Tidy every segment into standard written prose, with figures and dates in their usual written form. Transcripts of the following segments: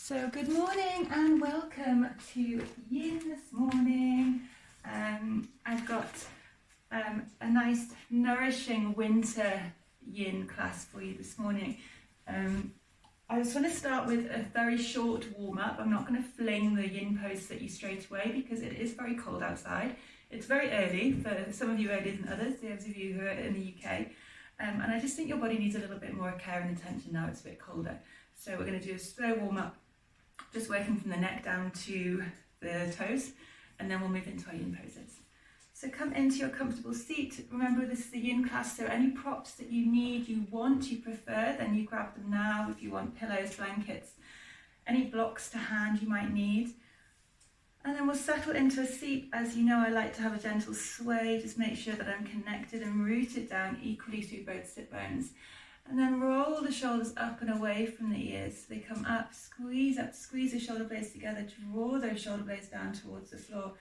So good morning and welcome to YIN this morning. I've got a nice nourishing winter YIN class for you this morning. I just want to start with a very short warm-up. I'm not going to fling the YIN pose at you straight away because it is very cold outside. It's very early, for some of you earlier than others, those of you who are in the UK. And I just think your body needs a little bit more care and attention now it's a bit colder. So we're going to do a slow warm-up, just working from the neck down to the toes, and then we'll move into our YIN poses. So come into your comfortable seat. Remember, this is the YIN class, so any props that you need, you want, you prefer, then you grab them now. If you want pillows, blankets, any blocks to hand you might need. And then we'll settle into a seat. As you know, I like to have a gentle sway. Just make sure that I'm connected and rooted down equally through both sit bones. And then roll the shoulders up and away from the ears. So they come up, squeeze the shoulder blades together, draw those shoulder blades down towards the floor,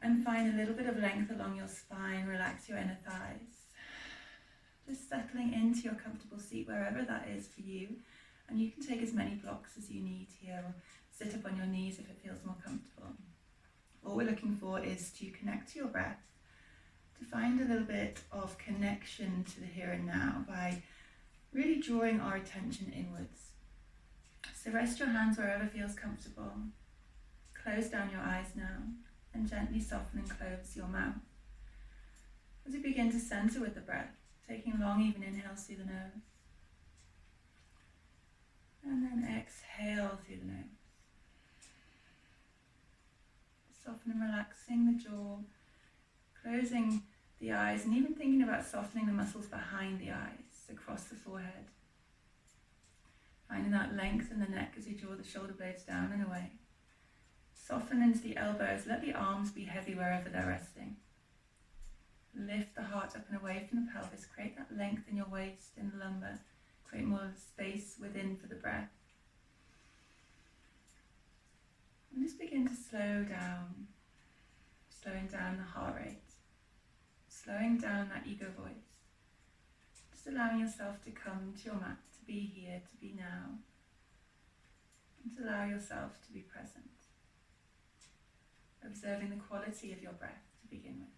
and find a little bit of length along your spine. Relax your inner thighs. Just settling into your comfortable seat wherever that is for you. And you can take as many blocks as you need here, or sit up on your knees if it feels more comfortable. All we're looking for is to connect to your breath, to find a little bit of connection to the here and now by really drawing our attention inwards. So rest your hands wherever feels comfortable. Close down your eyes now and gently soften and close your mouth. As we begin to center with the breath, taking long even inhales through the nose. And then exhale through the nose. Soften and relaxing the jaw, closing the eyes, and even thinking about softening the muscles behind the eyes, across the forehead. Finding that length in the neck as you draw the shoulder blades down and away. Soften into the elbows, let the arms be heavy wherever they're resting. Lift the heart up and away from the pelvis, create that length in your waist and lumbar, create more space within for the breath. And just begin to slow down, slowing down the heart rate, slowing down that ego voice. Just allowing yourself to come to your mat, to be here, to be now, and to allow yourself to be present. Observing the quality of your breath to begin with.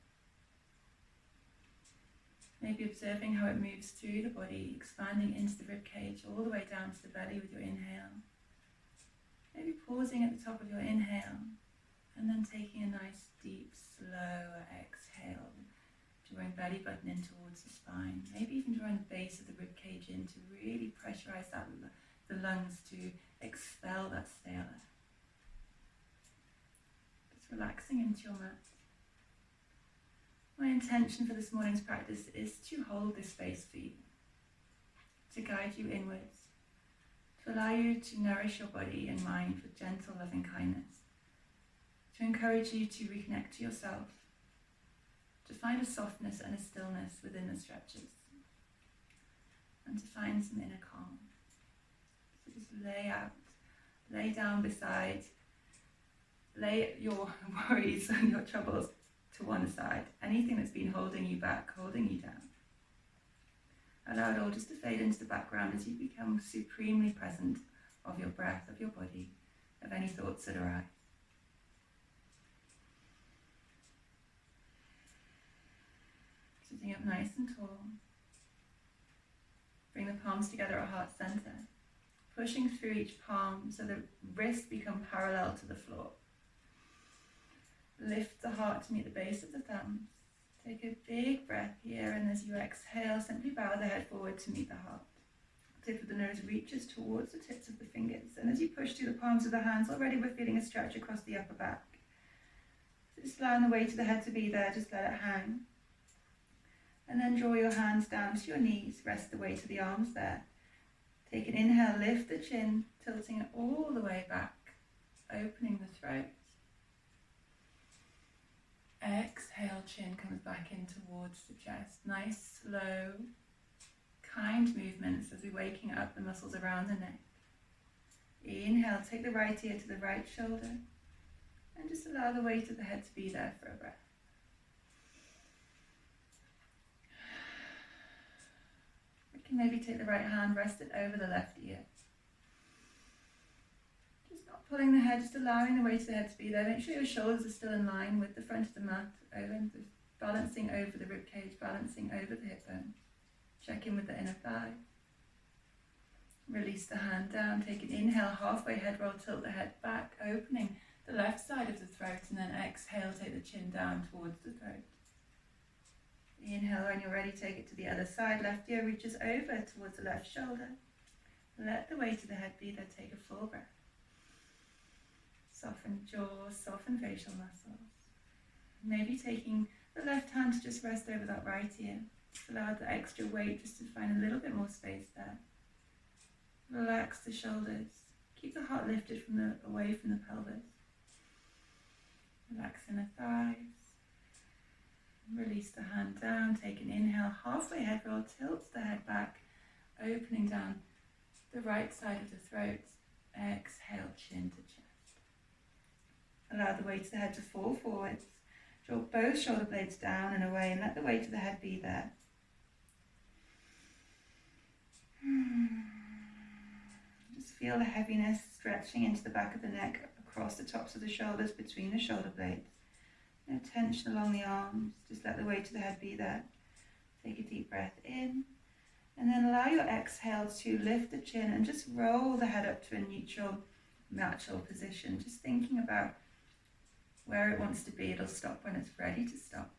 Maybe observing how it moves through the body, expanding into the ribcage, all the way down to the belly with your inhale. Maybe pausing at the top of your inhale, and then taking a nice, deep, slow exhale, drawing belly button in towards the spine. Maybe even drawing the base of the ribcage in to really pressurize the lungs to expel that stale air. Just relaxing into your mat. My intention for this morning's practice is to hold this space for you, to guide you inwards, to allow you to nourish your body and mind with gentle, loving kindness, to encourage you to reconnect to yourself, to find a softness and a stillness within the stretches, and to find some inner calm. So just lay down beside, lay your worries and your troubles to one side, anything that's been holding you back, holding you down. Allow it all just to fade into the background as you become supremely present of your breath, of your body, of any thoughts that arise. Sitting up nice and tall. Bring the palms together at heart center, pushing through each palm so the wrists become parallel to the floor. Lift the heart to meet the base of the thumbs. Take a big breath here, and as you exhale, simply bow the head forward to meet the heart. The tip of the nose reaches towards the tips of the fingers, and as you push through the palms of the hands, already we're feeling a stretch across the upper back. So just allowing the weight of the head to be there, just let it hang. And then draw your hands down to your knees, rest the weight of the arms there. Take an inhale, lift the chin, tilting it all the way back, opening the throat. Exhale, chin comes back in towards the chest. Nice, slow, kind movements as we're waking up the muscles around the neck. Inhale, take the right ear to the right shoulder, and just allow the weight of the head to be there for a breath. You can maybe take the right hand, rest it over the left ear. pulling the head, just allowing the weight of the head to be there. Make sure your shoulders are still in line with the front of the mat, balancing over the rib cage, balancing over the hip bone. Check in with the inner thigh. Release the hand down, take an inhale, halfway head roll, tilt the head back, opening the left side of the throat, and then exhale, take the chin down towards the throat. Inhale, when you're ready, take it to the other side. Left ear reaches over towards the left shoulder. Let the weight of the head be there, take a full breath. Soften jaw, soften facial muscles. Maybe taking the left hand to just rest over that right ear. Allow the extra weight just to find a little bit more space there. Relax the shoulders. Keep the heart lifted away from the pelvis. Relax in the thighs. Release the hand down. Take an inhale. Halfway head roll. Tilt the head back. Opening down the right side of the throat. Exhale, chin to chest. Allow the weight of the head to fall forwards. Draw both shoulder blades down and away and let the weight of the head be there. Just feel the heaviness stretching into the back of the neck, across the tops of the shoulders, between the shoulder blades. No tension along the arms, just let the weight of the head be there. Take a deep breath in, and then allow your exhale to lift the chin and just roll the head up to a neutral, natural position. Just thinking about where it wants to be. It'll stop when it's ready to stop.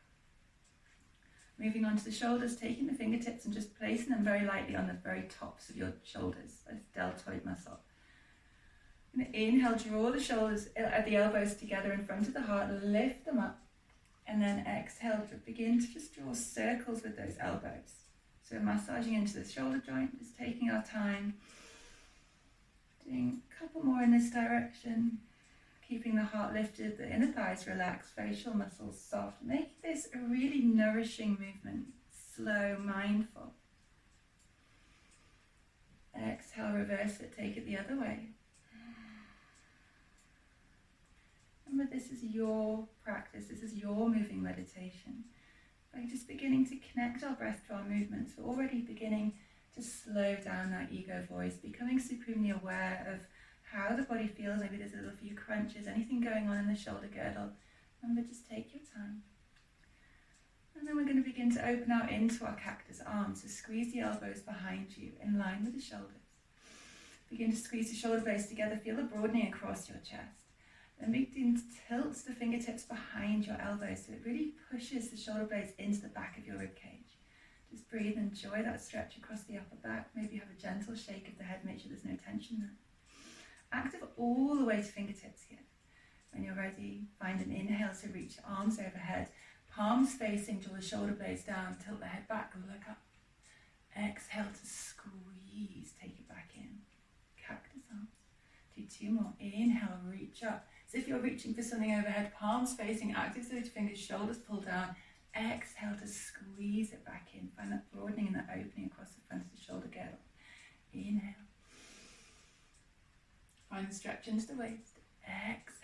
Moving on to the shoulders, taking the fingertips and just placing them very lightly on the very tops of your shoulders, this deltoid muscle. Inhale, draw the shoulders at the elbows together in front of the heart, lift them up, and then exhale, begin to just draw circles with those elbows. So massaging into the shoulder joint, just taking our time, doing a couple more in this direction, keeping the heart lifted, the inner thighs relaxed, facial muscles soft. Make this a really nourishing movement, slow, mindful. Exhale, reverse it, take it the other way. Remember, this is your practice, this is your moving meditation. By just beginning to connect our breath to our movements, we're already beginning to slow down that ego voice, becoming supremely aware of how the body feels. Maybe there's a little few crunches, anything going on in the shoulder girdle. Remember, just take your time. And then we're going to begin to open out into our cactus arms. So squeeze the elbows behind you in line with the shoulders. Begin to squeeze the shoulder blades together. Feel the broadening across your chest. Then begin to tilt the fingertips behind your elbows so it really pushes the shoulder blades into the back of your rib cage. Just breathe and enjoy that stretch across the upper back. Maybe have a gentle shake of the head. Make sure there's no tension there. Active all the way to fingertips here. When you're ready, find an inhale to reach arms overhead. Palms facing, draw the shoulder blades down, tilt the head back, look up. Exhale to squeeze, take it back in. Cactus arms. Do two more. Inhale, reach up. As if you're reaching for something overhead, palms facing, active through the fingers, shoulders pull down. Exhale to squeeze it back in. Find that broadening and that opening across the front of the shoulder girdle. Inhale. Find the stretch into the waist. Exhale.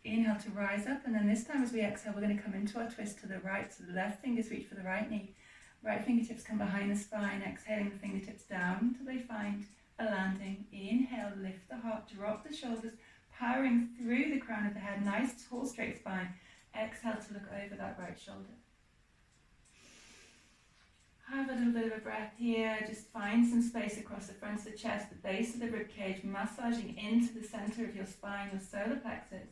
Inhale to rise up, and then this time as we exhale, we're going to come into our twist to the right. So the left fingers reach for the right knee. Right fingertips come behind the spine, exhaling the fingertips down until they find a landing. Inhale, lift the heart, drop the shoulders, powering through the crown of the head. Nice, tall, straight spine. Exhale to look over that right shoulder. Have a little bit of a breath here. Just find some space across the front of the chest, the base of the rib cage, massaging into the center of your spine, your solar plexus.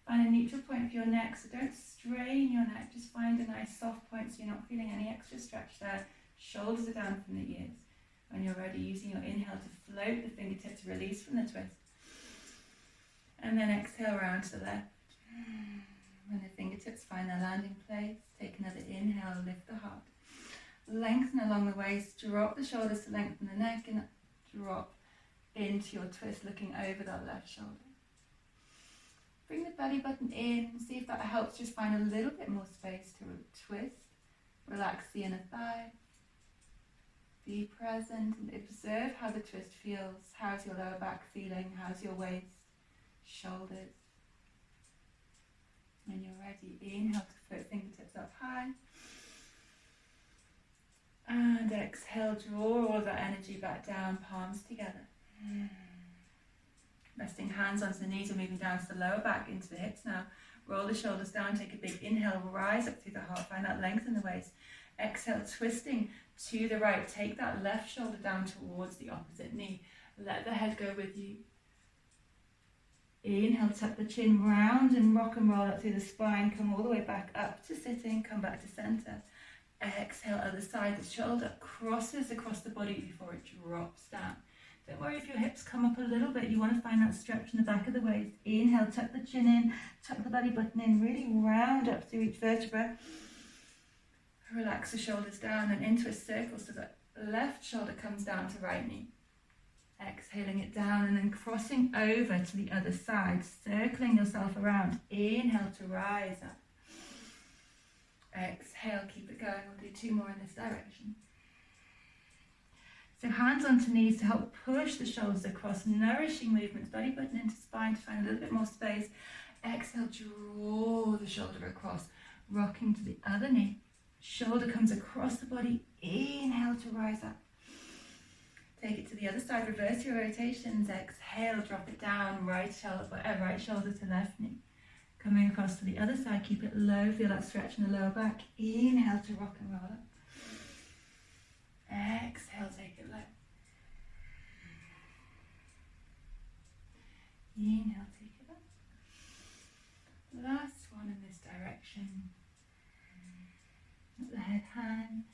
Find a neutral point for your neck, so don't strain your neck. Just find a nice soft point so you're not feeling any extra stretch there. Shoulders are down from the ears. When you're ready, using your inhale to float the fingertips, release from the twist. And then exhale round to the left. When the fingertips find their landing place, take another inhale, lift the heart. Lengthen along the waist, drop the shoulders to lengthen the neck, and drop into your twist, looking over that left shoulder. Bring the belly button in, see if that helps. Just find a little bit more space to twist. Relax the inner thigh. Be present and observe how the twist feels. How's your lower back feeling? How's your waist, shoulders? When you're ready, inhale to float fingertips up high. And exhale, draw all of that energy back down, palms together. Resting hands onto the knees and moving down to the lower back into the hips now. Roll the shoulders down, take a big inhale, rise up through the heart, find that length in the waist. Exhale, twisting to the right, take that left shoulder down towards the opposite knee. Let the head go with you. Inhale, tuck the chin round and rock and roll up through the spine, come all the way back up to sitting, come back to center. Exhale, other side, the shoulder crosses across the body before it drops down. Don't worry if your hips come up a little bit. You want to find that stretch in the back of the waist. Inhale, tuck the chin in, tuck the belly button in, really round up through each vertebra. Relax the shoulders down and into a circle so that left shoulder comes down to right knee. Exhaling it down and then crossing over to the other side, circling yourself around. Inhale to rise up. Exhale, keep it going. We'll do 2 more in this direction. So hands onto knees to help push the shoulders across, nourishing movements, belly button into spine to find a little bit more space. Exhale, draw the shoulder across, rocking to the other knee. Shoulder comes across the body. Inhale to rise up. Take it to the other side, reverse your rotations. Exhale, drop it down, right shoulder to left knee. Coming across to the other side, keep it low, feel that stretch in the lower back. Inhale to rock and roll up. Exhale, take it low. Inhale, take it up. Last one in this direction. Let the head hang.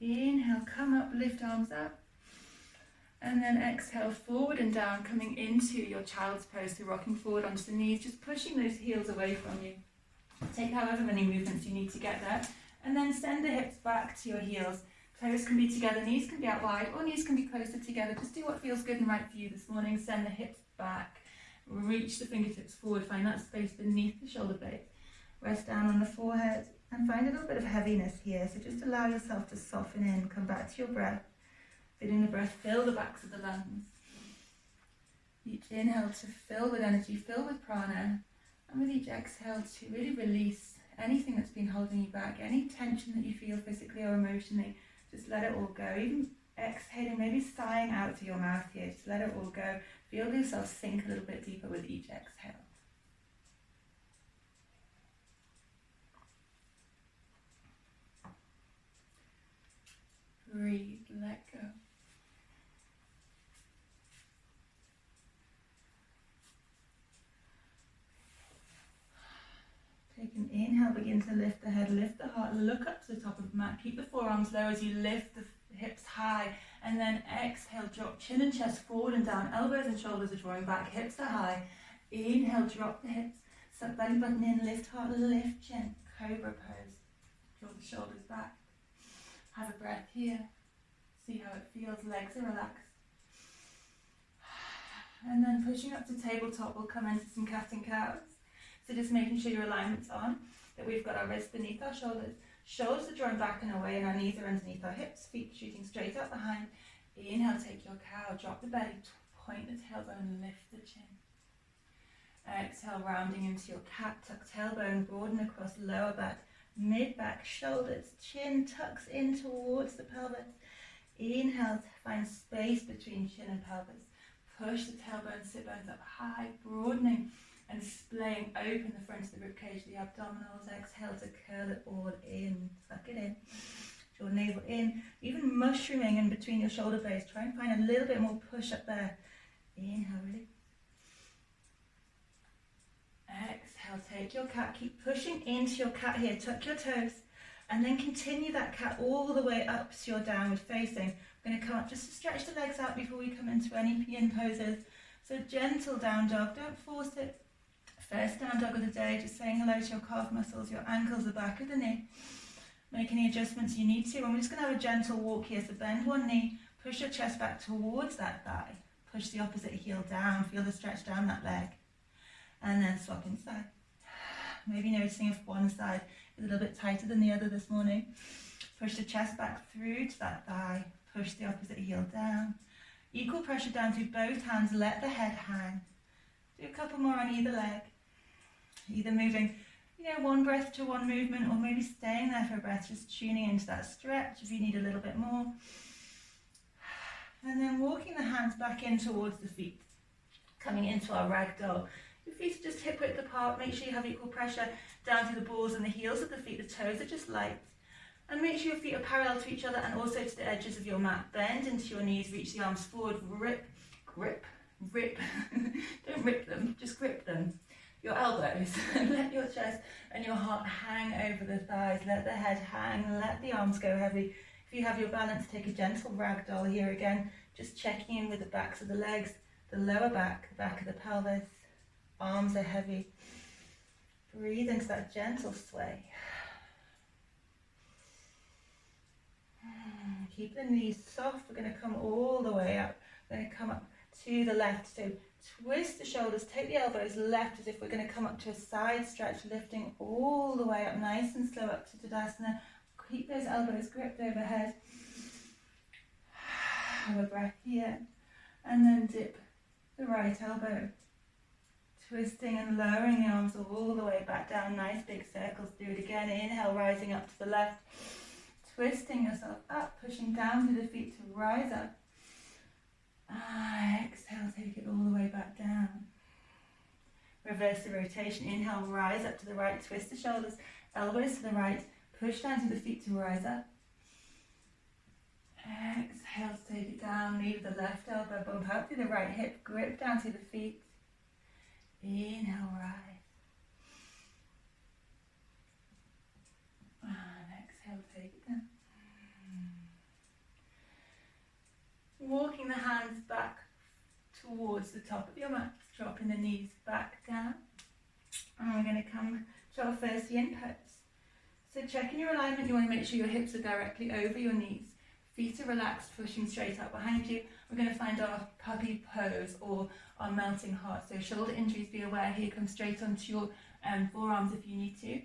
Inhale, come up, lift arms up. And then exhale, forward and down, coming into your child's pose. So rocking forward onto the knees, just pushing those heels away from you. Take however many movements you need to get there. And then send the hips back to your heels. Toes can be together, knees can be out wide, or knees can be closer together. Just do what feels good and right for you this morning. Send the hips back. Reach the fingertips forward. Find that space beneath the shoulder blade. Rest down on the forehead and find a little bit of heaviness here. So just allow yourself to soften in. Come back to your breath. Feeling the breath, fill the backs of the lungs. Each inhale to fill with energy, fill with prana. And with each exhale to really release anything that's been holding you back, any tension that you feel physically or emotionally. Just let it all go. Even exhaling, maybe sighing out through your mouth here. Just let it all go. Feel yourself sink a little bit deeper with each exhale. Breathe, let go. Take an inhale, begin to lift the head, lift the heart, look up to the top of the mat. Keep the forearms low as you lift the hips high. And then exhale, drop chin and chest forward and down. Elbows and shoulders are drawing back, hips are high. Inhale, drop the hips. Suck belly button in, lift heart, lift chin. Cobra pose. Draw the shoulders back. Have a breath here. See how it feels, legs are relaxed. And then pushing up to tabletop, we'll come into some cat and cows. So just making sure your alignment's on, that we've got our wrists beneath our shoulders. Shoulders are drawn back and away and our knees are underneath our hips, feet shooting straight out behind. Inhale, take your cow, drop the belly, point the tailbone, lift the chin. Exhale, rounding into your cat, tuck tailbone, broaden across lower back, mid-back, shoulders, chin tucks in towards the pelvis. Inhale, find space between chin and pelvis. Push the tailbone, sit bones up high, broadening and splaying open the front of the ribcage, the abdominals. Exhale to curl it all in, tuck it in. Draw navel in, even mushrooming in between your shoulder blades. Try and find a little bit more push up there. Inhale, really. Exhale, take your cat. Keep pushing into your cat here. Tuck your toes. And then continue that cat all the way up to your downward facing. We're going to come up just to stretch the legs out before we come into any yin poses. So gentle down dog, don't force it. First down dog of the day, just saying hello to your calf muscles, your ankles, the back of the knee. Make any adjustments you need to. And we're just going to have a gentle walk here. So bend one knee, push your chest back towards that thigh. Push the opposite heel down, feel the stretch down that leg. And then swap inside. Maybe noticing if one side is a little bit tighter than the other this morning. Push the chest back through to that thigh. Push the opposite heel down. Equal pressure down through both hands. Let the head hang. Do a couple more on either leg. Either moving, one breath to one movement, or maybe staying there for a breath, just tuning into that stretch if you need a little bit more. And then walking the hands back in towards the feet. Coming into our ragdoll. Your feet are just hip width apart. Make sure you have equal pressure down to the balls and the heels of the feet. The toes are just light. And make sure your feet are parallel to each other and also to the edges of your mat. Bend into your knees, reach the arms forward, rip, grip, rip. Don't rip them, just grip them. Your elbows. Let your chest and your heart hang over the thighs. Let the head hang, let the arms go heavy. If you have your balance, take a gentle ragdoll here again. Just checking in with the backs of the legs, the lower back, the back of the pelvis. Arms are heavy. Breathe into that gentle sway. Keep the knees soft. We're going to come all the way up. We're going to come up to the left. So twist the shoulders, take the elbows left as if we're going to come up to a side stretch, lifting all the way up, nice and slow up to Tadasana. Keep those elbows gripped overhead. Have a breath here. And then dip the right elbow. Twisting and lowering the arms all the way back down. Nice big circles. Do it again. Inhale, rising up to the left. Twisting yourself up, pushing down through the feet to rise up. Exhale, take it all the way back down. Reverse the rotation. Inhale, rise up to the right. Twist the shoulders, elbows to the right. Push down to the feet to rise up. Exhale, take it down. Leave the left elbow, bump out through the right hip. Grip down to the feet. Inhale, rise. And exhale, take it down. Walking the hands back towards the top of your mat, dropping the knees back down. And we're going to come to our first yin pose. So checking your alignment, you want to make sure your hips are directly over your knees. Feet are relaxed, pushing straight up behind you. We're going to find our puppy pose or our melting heart. So shoulder injuries, be aware here, come straight onto your forearms if you need to.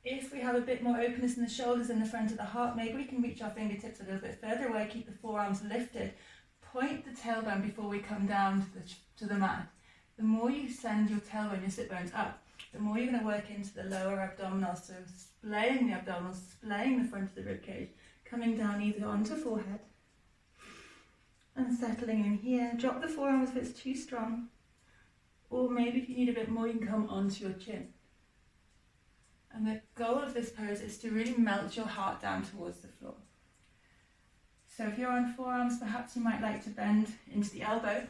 If we have a bit more openness in the shoulders and the front of the heart, maybe we can reach our fingertips a little bit further away, keep the forearms lifted. Point the tailbone before we come down to the mat. The more you send your tailbone, your sit bones up, the more you're going to work into the lower abdominals, so splaying the abdominals, splaying the front of the rib cage, coming down either onto forehead and settling in here. Drop the forearms if it's too strong, or maybe if you need a bit more, you can come onto your chin. And the goal of this pose is to really melt your heart down towards the floor. So if you're on forearms, perhaps you might like to bend into the elbow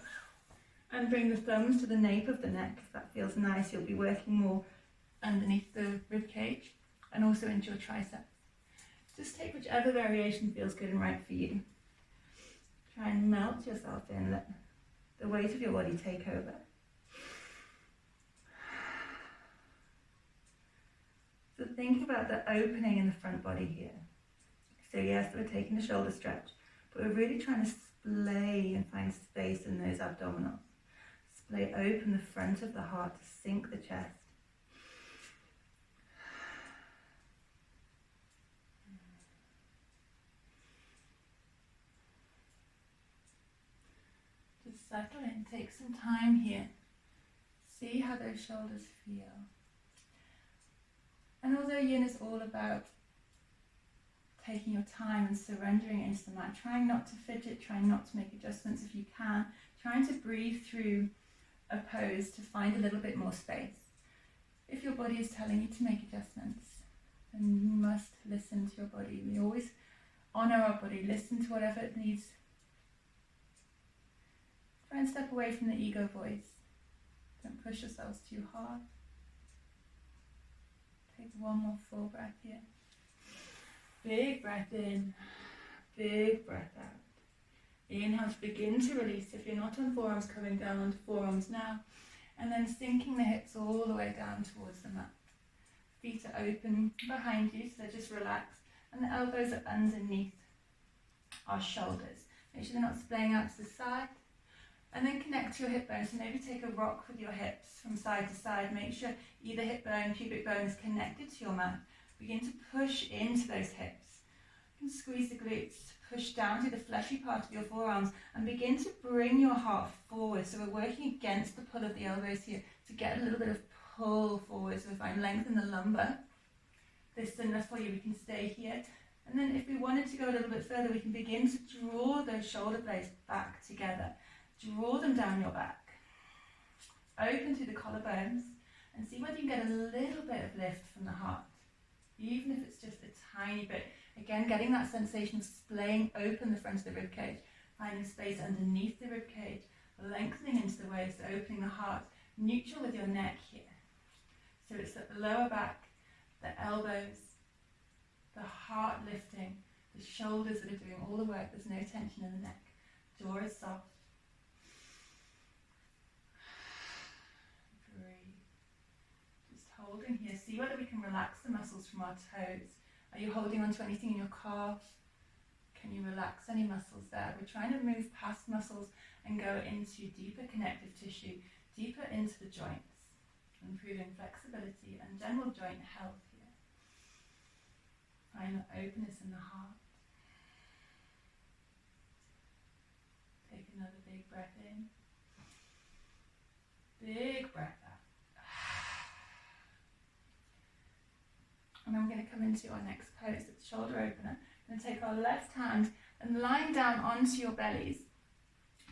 and bring the thumbs to the nape of the neck. If that feels nice, you'll be working more underneath the rib cage and also into your triceps. Just take whichever variation feels good and right for you. Try and melt yourself in, let the weight of your body take over. So think about the opening in the front body here. So yes, we're taking the shoulder stretch, but we're really trying to splay and find space in those abdominals. Splay open the front of the heart to sink the chest. Just settle in, take some time here. See how those shoulders feel. And although yin is all about taking your time and surrendering into the mat, trying not to fidget, trying not to make adjustments if you can, trying to breathe through a pose to find a little bit more space. If your body is telling you to make adjustments, then you must listen to your body. We always honour our body, listen to whatever it needs. Try and step away from the ego voice. Don't push yourselves too hard. Take one more full breath here. Big breath in, big breath out. Inhale to begin to release. If you're not on forearms, coming down onto forearms now. And then sinking the hips all the way down towards the mat. Feet are open behind you, so they're just relaxed. And the elbows are underneath our shoulders. Make sure they're not splaying out to the side. And then connect to your hip bones. So maybe take a rock with your hips from side to side. Make sure either hip bone, pubic bone is connected to your mat. Begin to push into those hips. You can squeeze the glutes, push down to the fleshy part of your forearms and begin to bring your heart forward. So we're working against the pull of the elbows here to get a little bit of pull forward. So if I lengthen the lumbar, this is enough for you. We can stay here. And then if we wanted to go a little bit further, we can begin to draw those shoulder blades back together. Draw them down your back. open through the collarbones and see whether you can get a little bit of lift from the heart, even if it's just a tiny bit. Again, getting that sensation of splaying open the front of the rib cage, finding space underneath the rib cage, lengthening into the waist, opening the heart, neutral with your neck here. So it's the lower back, the elbows, the heart lifting, the shoulders that are doing all the work. There's no tension in the neck. Jaw is soft. Breathe. Just holding here. See whether we can relax the muscles from our toes. Are you holding on to anything in your calf? Can you relax any muscles there? We're trying to move past muscles and go into deeper connective tissue, deeper into the joints, improving flexibility and general joint health here. Find the openness in the heart. Take another big breath in. Big breath out. And then we're going to come into our next pose, it's shoulder opener. We're going to take our left hand and lying down onto your bellies.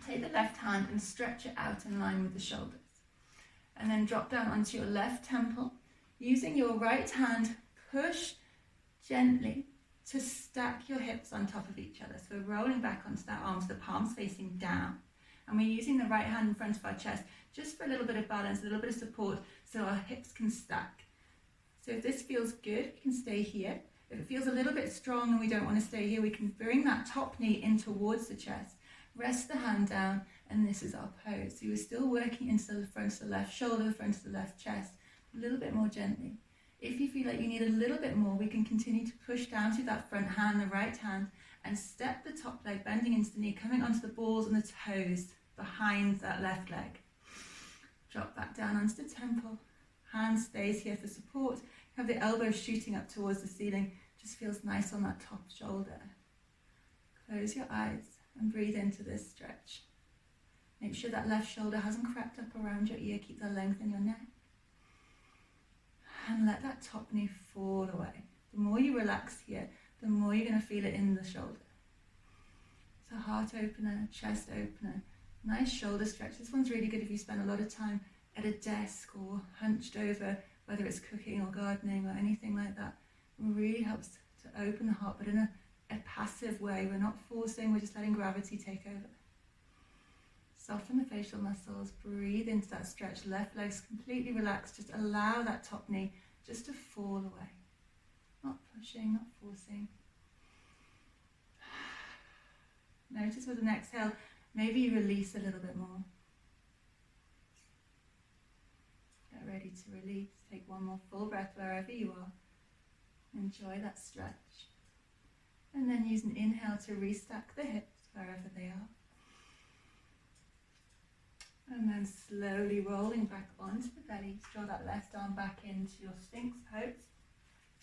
Take the left hand and stretch it out in line with the shoulders. And then drop down onto your left temple. Using your right hand, push gently to stack your hips on top of each other. So we're rolling back onto that arm, so the palms facing down. And we're using the right hand in front of our chest just for a little bit of balance, a little bit of support, so our hips can stack. So if this feels good, we can stay here. If it feels a little bit strong and we don't want to stay here, we can bring that top knee in towards the chest. Rest the hand down, and this is our pose. So we're still working into the front of the left shoulder, the front of the left chest, a little bit more gently. If you feel like you need a little bit more, we can continue to push down through that front hand, the right hand, and step the top leg, bending into the knee, coming onto the balls and the toes behind that left leg. Drop back down onto the temple. Hand stays here for support. You have the elbows shooting up towards the ceiling. Just feels nice on that top shoulder. Close your eyes and breathe into this stretch. Make sure that left shoulder hasn't crept up around your ear. Keep the length in your neck. And let that top knee fall away. The more you relax here, the more you're going to feel it in the shoulder. So heart opener, chest opener, nice shoulder stretch. This one's really good if you spend a lot of time at a desk or hunched over, whether it's cooking or gardening or anything like that. It really helps to open the heart, but in a passive way. We're not forcing, we're just letting gravity take over. Soften the facial muscles, breathe into that stretch, left leg's completely relaxed, just allow that top knee just to fall away. Not pushing, not forcing. Notice with an exhale, maybe you release a little bit more. Get ready to release, take one more full breath wherever you are. Enjoy that stretch. And then use an inhale to restack the hips wherever they are. And then slowly rolling back onto the belly, draw that left arm back into your Sphinx pose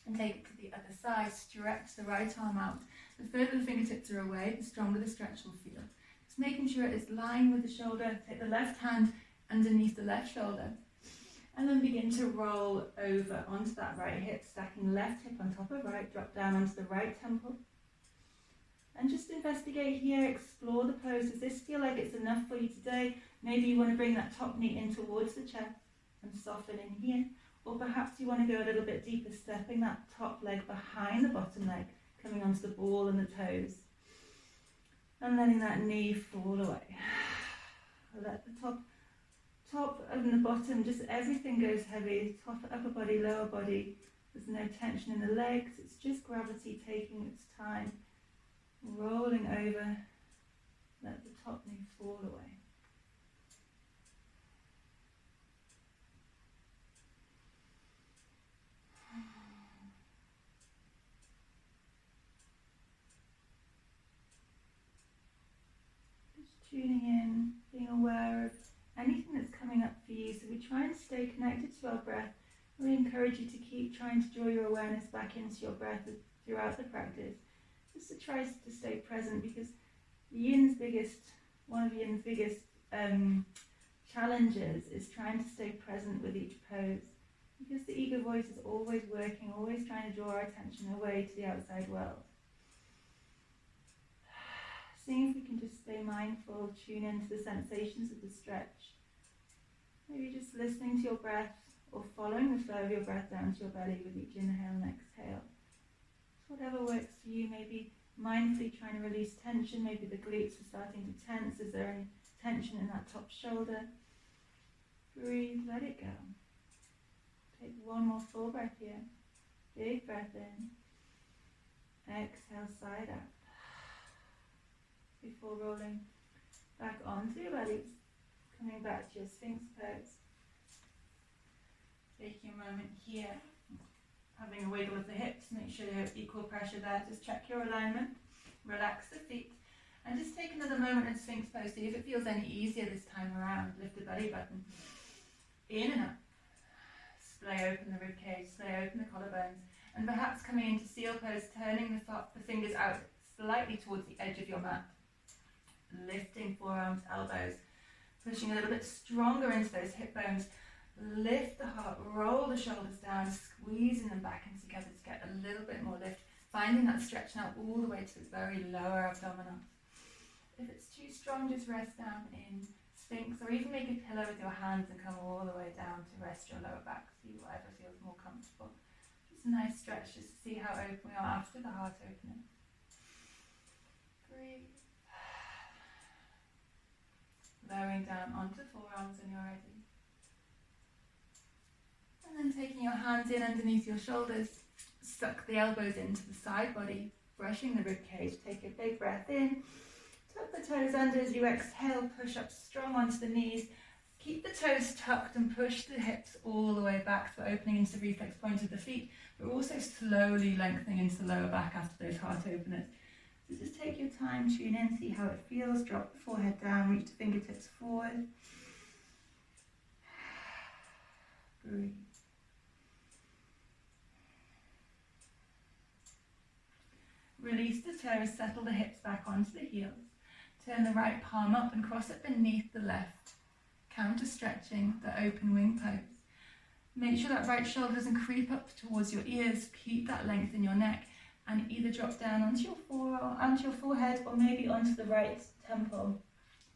and take it to the other side. Stretch the right arm out. The further the fingertips are away, the stronger the stretch will feel. Just making sure it is lined with the shoulder. Take the left hand underneath the left shoulder and then begin to roll over onto that right hip, stacking left hip on top of right. Drop down onto the right temple. And just investigate here, explore the pose. Does this feel like it's enough for you today? Maybe you want to bring that top knee in towards the chest and soften in here. Or perhaps you want to go a little bit deeper, stepping that top leg behind the bottom leg, coming onto the ball and the toes. And letting that knee fall away. Let the top and the bottom, just everything goes heavy. Top, upper body, lower body. There's no tension in the legs. It's just gravity taking its time. Rolling over, let the top knee fall away. Just tuning in, being aware of anything that's coming up for you. So we try and stay connected to our breath. We encourage you to keep trying to draw your awareness back into your breath throughout the practice. Just to try to stay present, because one of Yin's biggest challenges is trying to stay present with each pose, because the ego voice is always working, always trying to draw our attention away to the outside world. Seeing if we can just stay mindful, tune into the sensations of the stretch, Maybe just listening to your breath or following the flow of your breath down to your belly with each inhale and exhale. So whatever works for you, maybe mindfully trying to release tension. Maybe the glutes are starting to tense. Is there any tension in that top shoulder? Breathe, let it go. Take one more full breath here. Big breath in. Exhale, side out. Before rolling back onto your belly, coming back to your Sphinx pose. Taking a moment here, having a wiggle of the hips, make sure you have equal pressure there. Just check your alignment, relax the feet, and just take another moment in Sphinx pose. See if it feels any easier this time around. Lift the belly button, in and up. Splay open the ribcage, splay open the collarbones, and perhaps coming into seal pose, turning the fingers out slightly towards the edge of your mat. Lifting forearms, elbows, pushing a little bit stronger into those hip bones. Lift the heart, roll the shoulders down, squeezing them back in together to get a little bit more lift. Finding that stretch now all the way to the very lower abdominal. If it's too strong, just rest down in Sphinx, or even make a pillow with your hands and come all the way down to rest your lower back. See whatever feels more comfortable. Just a nice stretch just to see how open we are after the heart opening. Breathe. Lowering down onto forearms when you're ready. And then taking your hands in underneath your shoulders, suck the elbows into the side body, brushing the rib cage. Take a big breath in. Tuck the toes under as you exhale, push up strong onto the knees. Keep the toes tucked and push the hips all the way back, so opening into the reflex point of the feet, but also slowly lengthening into the lower back after those heart openers. So just take your time, tune in, see how it feels. Drop the forehead down, reach the fingertips forward. Breathe. Release the toes, settle the hips back onto the heels. Turn the right palm up and cross it beneath the left. Counter stretching the open wing pose. Make sure that right shoulder doesn't creep up towards your ears. Keep that length in your neck and either drop down onto your forehead or maybe onto the right temple.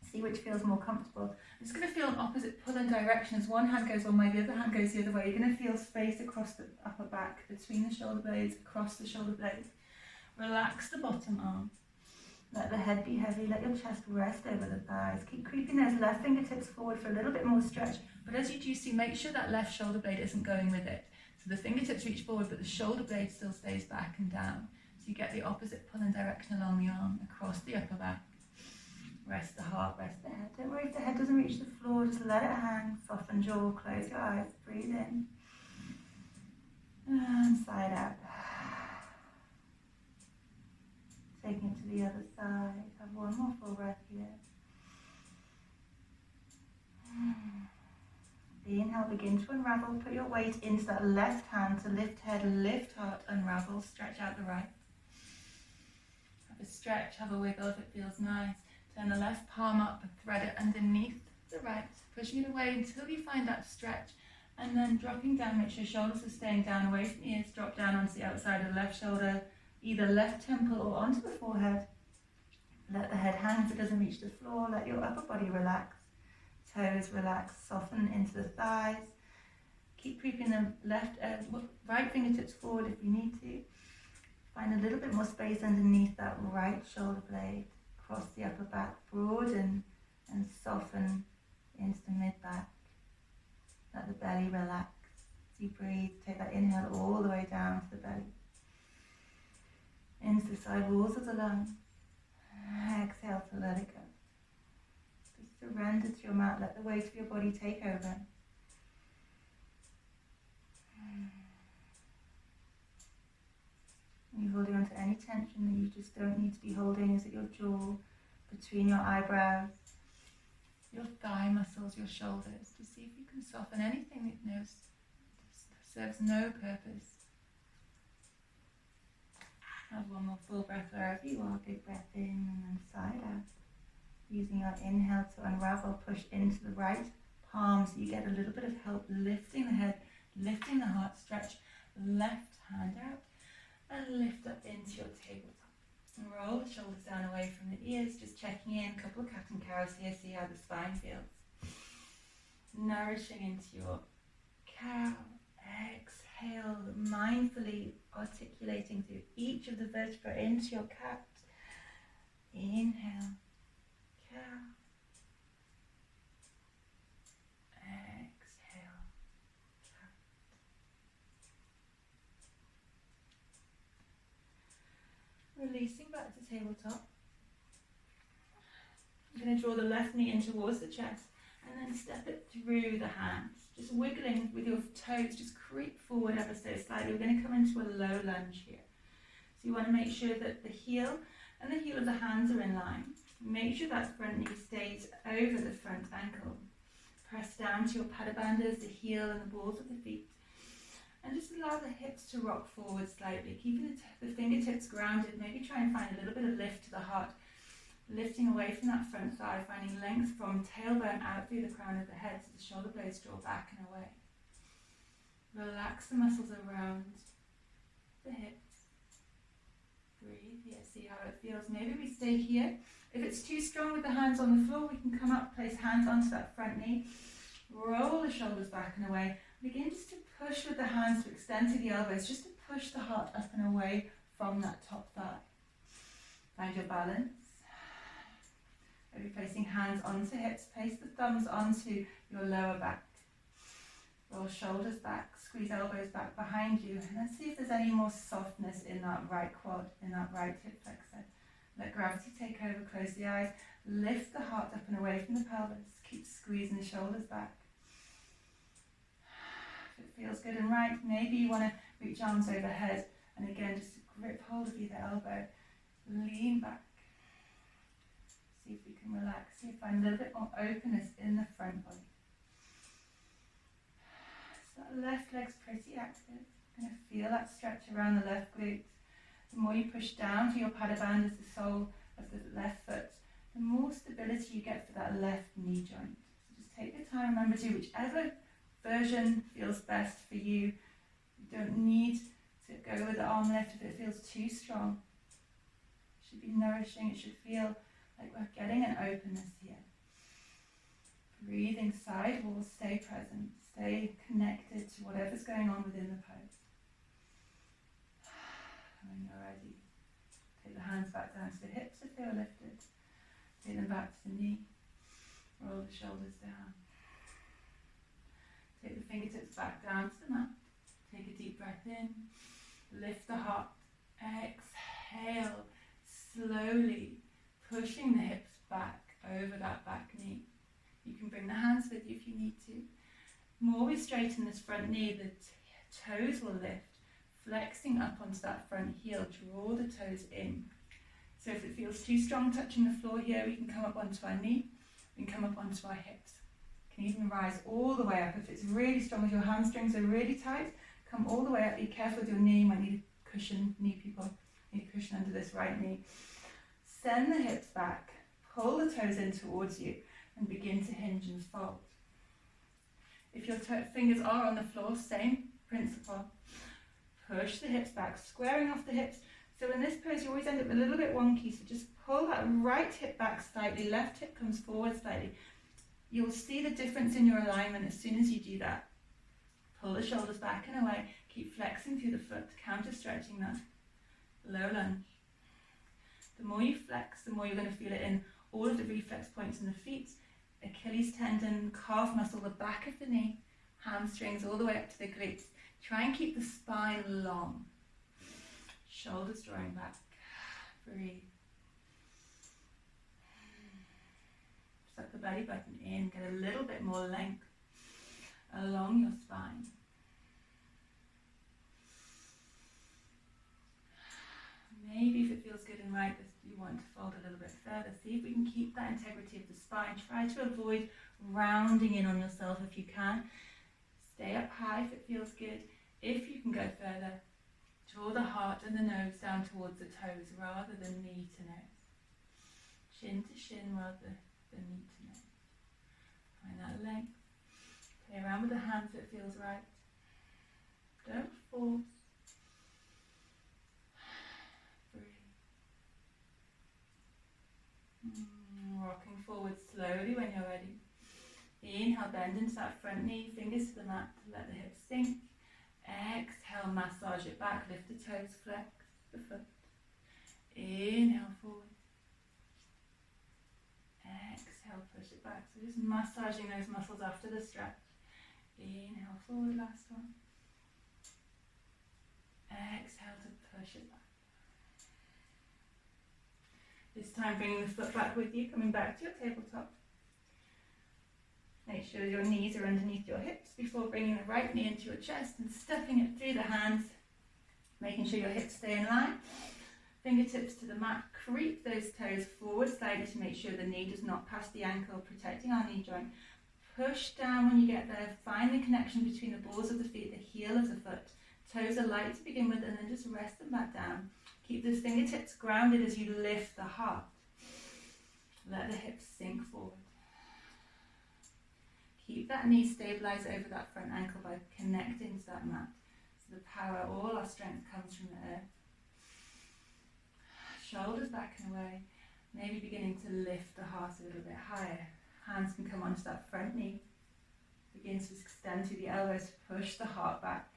See which feels more comfortable. I'm just going to feel an opposite pull in direction. As one hand goes one way, the other hand goes the other way. You're going to feel space across the upper back, between the shoulder blades, across the shoulder blades. Relax the bottom arm. Let the head be heavy, let your chest rest over the thighs. Keep creeping those left fingertips forward for a little bit more stretch. But as you do so, make sure that left shoulder blade isn't going with it. So the fingertips reach forward, but the shoulder blade still stays back and down. So you get the opposite pull in direction along the arm, across the upper back. Rest the heart, rest the head. Don't worry if the head doesn't reach the floor, just let it hang. Soften jaw, close your eyes, breathe in. And side out. Taking it to the other side. Have one more full breath here. Inhale, begin to unravel. Put your weight into that left hand to lift head, lift heart, unravel. Stretch out the right. Have a stretch, have a wiggle if it feels nice. Turn the left palm up and thread it underneath the right. Pushing it away until you find that stretch. And then dropping down, make sure shoulders are staying down away from ears. Drop down onto the outside of the left shoulder, either left temple or onto the forehead. Let the head hang if it doesn't reach the floor. Let your upper body relax. Toes relax, soften into the thighs. Keep creeping the right fingertips forward if you need to. Find a little bit more space underneath that right shoulder blade. Cross the upper back, broaden and soften into the mid-back. Let the belly relax. As you breathe, take that inhale all the way down to the belly. Into the side walls of the lungs. Exhale to let it go. Just surrender to your mat. Let the weight of your body take over. When you're holding on to any tension that you just don't need to be holding, is it your jaw, between your eyebrows, your thigh muscles, your shoulders, to see if you can soften anything that serves no purpose. Have one more full breath wherever you are. Big breath in and then side out. Using your inhale to unravel, push into the right palm so you get a little bit of help lifting the head, lifting the heart, stretch left hand out and lift up into your tabletop. And roll the shoulders down away from the ears, just checking in. A couple of cat and cows here, see how the spine feels. nourishing into your cow. Exhale, mindfully articulating through each of the vertebrae into your cat. Inhale, cow. Exhale, cat. Releasing back to tabletop. I'm going to draw the left knee in towards the chest and then step it through the hands. Just wiggling with your toes, just creep forward ever so slightly. We're going to come into a low lunge here. So you want to make sure that the heel and the heel of the hands are in line. Make sure that front knee stays over the front ankle. Press down to your padabandhas, the heel and the balls of the feet. And just allow the hips to rock forward slightly, keeping the fingertips grounded. Maybe try and find a little bit of lift to the heart. Lifting away from that front thigh, finding length from tailbone out through the crown of the head so the shoulder blades draw back and away. Relax the muscles around the hips. Breathe here, see how it feels. Maybe we stay here. If it's too strong with the hands on the floor, we can come up, place hands onto that front knee, roll the shoulders back and away. Begin just to push with the hands to extend to the elbows, just to push the heart up and away from that top thigh. Find your balance. Maybe placing hands onto hips, place the thumbs onto your lower back. Roll shoulders back, squeeze elbows back behind you, and let's see if there's any more softness in that right quad, in that right hip flexor. Let gravity take over, close the eyes, lift the heart up and away from the pelvis, keep squeezing the shoulders back. If it feels good and right, maybe you want to reach arms overhead, and again just grip hold of either elbow, lean back. See if we can relax, see if I find a little bit more openness in the front body. So that left leg's pretty active. You're going to feel that stretch around the left glute. The more you push down to your padabandhas, the sole of the left foot, the more stability you get for that left knee joint. So just take the time, remember to do whichever version feels best for you. You don't need to go with the arm lift if it feels too strong. It should be nourishing, it should feel like we're getting an openness here. Breathing side walls, stay present, stay connected to whatever's going on within the pose. When you're ready, take the hands back down to the hips if they were lifted. Take them back to the knee. Roll the shoulders down. Take the fingertips back down to the mat. Take a deep breath in. Lift the heart. Exhale. Slowly pushing the hips back over that back knee. You can bring the hands with you if you need to. The more we straighten this front knee, the toes will lift, flexing up onto that front heel. Draw the toes in. So if it feels too strong touching the floor here, we can come up onto our knee, we can come up onto our hips. You can even rise all the way up. If it's really strong, if your hamstrings are really tight, come all the way up. Be careful with your knee. You might need a cushion, knee people. Need a cushion under this right knee. Send the hips back, pull the toes in towards you, and begin to hinge and fold. If your fingers are on the floor, same principle. Push the hips back, squaring off the hips. So in this pose, you always end up a little bit wonky, so just pull that right hip back slightly, left hip comes forward slightly. You'll see the difference in your alignment as soon as you do that. Pull the shoulders back and away, keep flexing through the foot, counter stretching that. Low lunge. The more you flex, the more you're going to feel it in all of the reflex points in the feet, Achilles tendon, calf muscle, the back of the knee, hamstrings all the way up to the glutes. Try and keep the spine long. Shoulders drawing back. Breathe. Suck the belly button in, get a little bit more length along your spine. Maybe if it feels good and right, you want to fold a little bit further. See if we can keep that integrity of the spine. Try to avoid rounding in on yourself if you can. Stay up high if it feels good. If you can go further, draw the heart and the nose down towards the toes rather than knee to nose. Chin to shin rather than knee to nose. Find that length. Play around with the hands if it feels right. Don't force. Rocking forward slowly when you're ready. Inhale, bend into that front knee, fingers to the mat to let the hips sink. Exhale, massage it back, lift the toes, flex the foot. Inhale, forward. Exhale, push it back. So just massaging those muscles after the stretch. Inhale, forward, last one. Exhale to push it back. This time bringing the foot back with you, coming back to your tabletop. Make sure your knees are underneath your hips before bringing the right knee into your chest and stuffing it through the hands. Making sure your hips stay in line. Fingertips to the mat, creep those toes forward slightly to make sure the knee does not pass the ankle, protecting our knee joint. Push down when you get there, find the connection between the balls of the feet, the heel of the foot. Toes are light to begin with and then just rest them back down. Keep those fingertips grounded as you lift the heart. Let the hips sink forward. Keep that knee stabilized over that front ankle by connecting to that mat. So the power, all our strength comes from the earth. Shoulders back and away. Maybe beginning to lift the heart a little bit higher. Hands can come onto that front knee. Begin to extend through the elbows to push the heart back.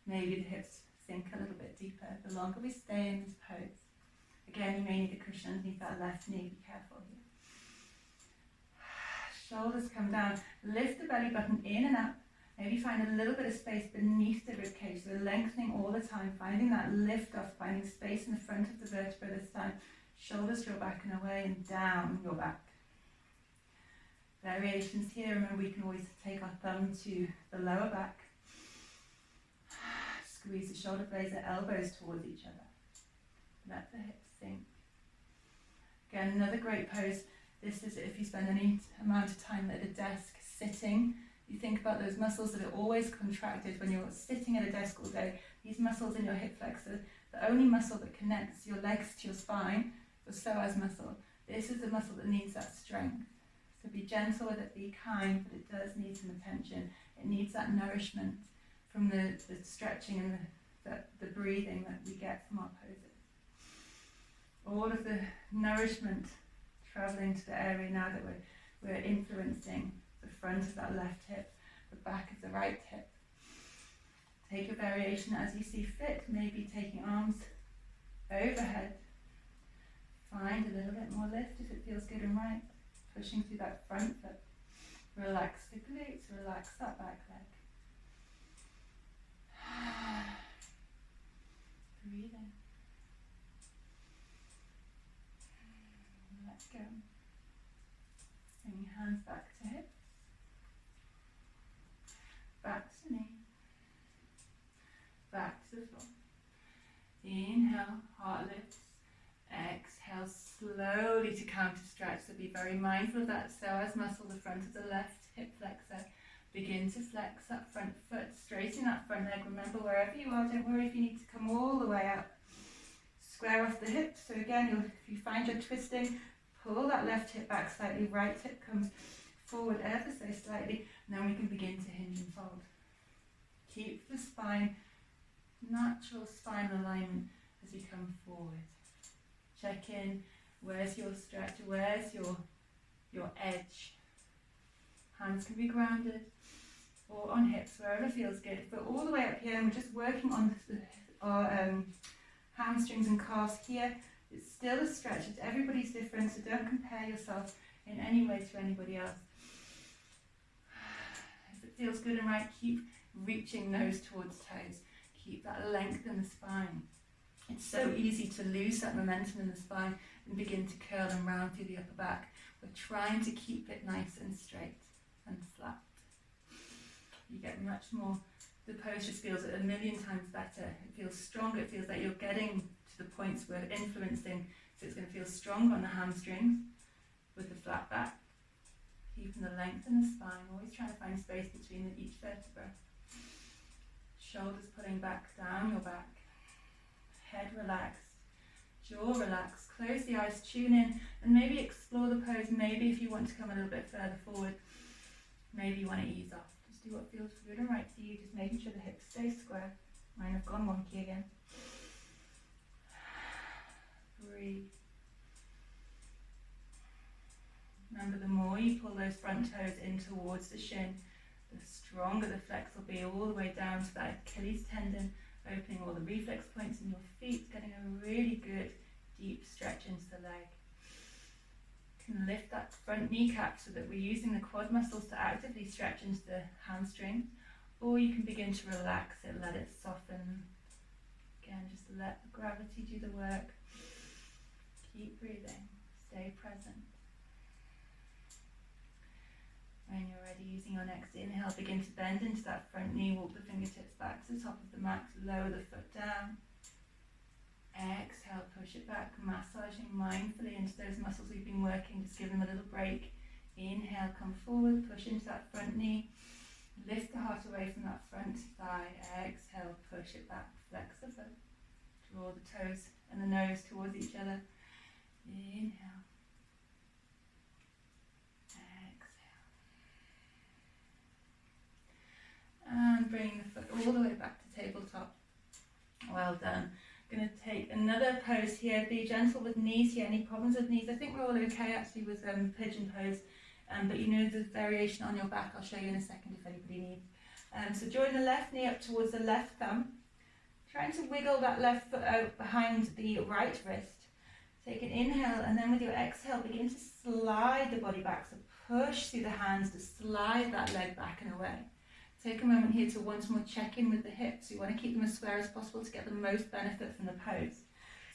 Maybe the hips sink a little bit deeper. The longer we stay in this pose. Again, you may need a cushion underneath that left knee. Be careful here. Shoulders come down. Lift the belly button in and up. Maybe find a little bit of space beneath the ribcage. So we're lengthening all the time. Finding that lift off. Finding space in the front of the vertebra this time. Shoulders draw back and away and down your back. Variations here. Remember, we can always take our thumb to the lower back. Squeeze the shoulder blades and elbows towards each other. Let the hips sink. Again, another great pose. This is if you spend any amount of time at a desk sitting. You think about those muscles that are always contracted when you're sitting at a desk all day. These muscles in your hip flexor, the only muscle that connects your legs to your spine, your psoas muscle. This is the muscle that needs that strength. So be gentle with it, be kind, but it does need some attention. It needs that nourishment from the stretching and the breathing that we get from our poses. All of the nourishment traveling to the area now that we're influencing the front of that left hip, the back of the right hip. Take a variation as you see fit, maybe taking arms overhead. Find a little bit more lift if it feels good and right. Pushing through that front foot. Relax the glutes, relax that back leg. Breathe in. Let go. Bring your hands back to hips. Back to knee. Back to the floor. Inhale, heart lifts. Exhale, slowly to counter stretch. So be very mindful of that psoas muscle, the front of the left hip flexor. Begin to flex that front foot, straighten that front leg. Remember, wherever you are, don't worry if you need to come all the way up. Square off the hips. So again, if you find you're twisting, pull that left hip back slightly. Right hip comes forward ever so slightly. And then we can begin to hinge and fold. Keep the spine, natural spinal alignment as we come forward. Check in. Where's your stretch? Where's your edge? Hands can be grounded or on hips, wherever feels good. If we're all the way up here and we're just working on our hamstrings and calves here, it's still a stretch. It's everybody's different, so don't compare yourself in any way to anybody else. If it feels good and right, keep reaching nose towards toes. Keep that length in the spine. It's so easy to lose that momentum in the spine and begin to curl and round through the upper back. We're trying to keep it nice and straight and flat. You get much more, the pose just feels a million times better. It feels stronger, it feels like you're getting to the points we're influencing, so it's going to feel strong on the hamstrings with the flat back. Keeping the length in the spine, always trying to find space between each vertebra. Shoulders pulling back down your back. Head relaxed, jaw relaxed, close the eyes, tune in, and maybe explore the pose. Maybe if you want to come a little bit further forward, maybe you want to ease off. Just do what feels good and right to you, just making sure the hips stay square. Mine have gone wonky again. Breathe. Now Remember, the more you pull those front toes in towards the shin, the stronger the flex will be, all the way down to that Achilles tendon, opening all the reflex points in your feet, getting a really good deep stretch into the leg. You can lift that front kneecap so that we're using the quad muscles to actively stretch into the hamstring, or you can begin to relax it, let it soften. Again, just let the gravity do the work. Keep breathing, stay present. When you're ready, using your next inhale, begin to bend into that front knee, walk the fingertips back to the top of the mat, lower the foot down. Exhale, push it back, massaging mindfully into those muscles we've been working, just give them a little break. Inhale, come forward, push into that front knee, lift the heart away from that front thigh. Exhale, push it back, flex the foot, draw the toes and the nose towards each other. Inhale. And bring the foot all the way back to tabletop. Well done. Going to take another pose here. Be gentle with knees here. Any problems with knees? I think we're all okay actually with Pigeon Pose. But you know the variation on your back. I'll show you in a second if anybody needs. So join the left knee up towards the left thumb. Trying to wiggle that left foot out behind the right wrist. Take an inhale, and then with your exhale, begin to slide the body back. So push through the hands to slide that leg back and away. Take a moment here to once more check in with the hips. You want to keep them as square as possible to get the most benefit from the pose.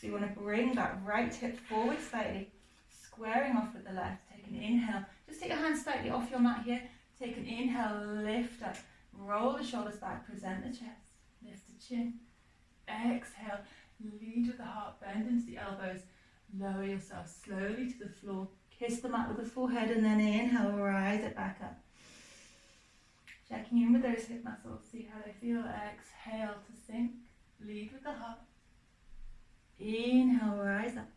So you want to bring that right hip forward slightly, squaring off with the left. Take an inhale. Just take your hands slightly off your mat here. Take an inhale, lift up, roll the shoulders back, present the chest, lift the chin. Exhale, lead with the heart, bend into the elbows, lower yourself slowly to the floor. Kiss the mat with the forehead, and then inhale, rise it back up. Checking in with those hip muscles, see how they feel. Exhale to sink, lead with the heart. Inhale, rise up.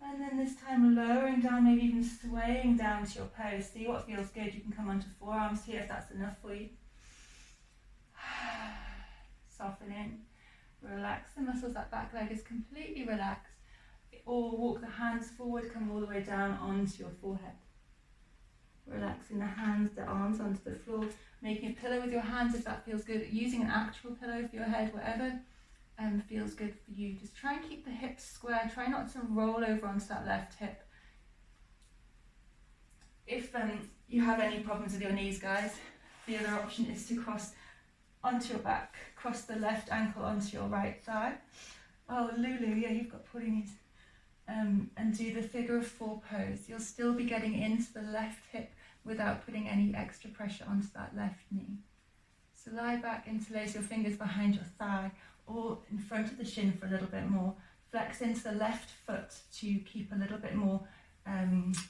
And then this time lowering down, maybe even swaying down to your pose. See what feels good. You can come onto forearms here if that's enough for you. Soften in. Relax the muscles. That back leg is completely relaxed. Or walk the hands forward, come all the way down onto your forehead. Relaxing the hands, the arms onto the floor, making a pillow with your hands if that feels good, using an actual pillow for your head, whatever feels good for you. Just try and keep the hips square, try not to roll over onto that left hip. If you have any problems with your knees, guys, the other option is to cross onto your back, cross the left ankle onto your right thigh. Oh, Lulu, yeah, you've got poorly knees. And do the figure of four pose. You'll still be getting into the left hip without putting any extra pressure onto that left knee. So lie back, interlace your fingers behind your thigh or in front of the shin for a little bit more. Flex into the left foot to keep a little bit more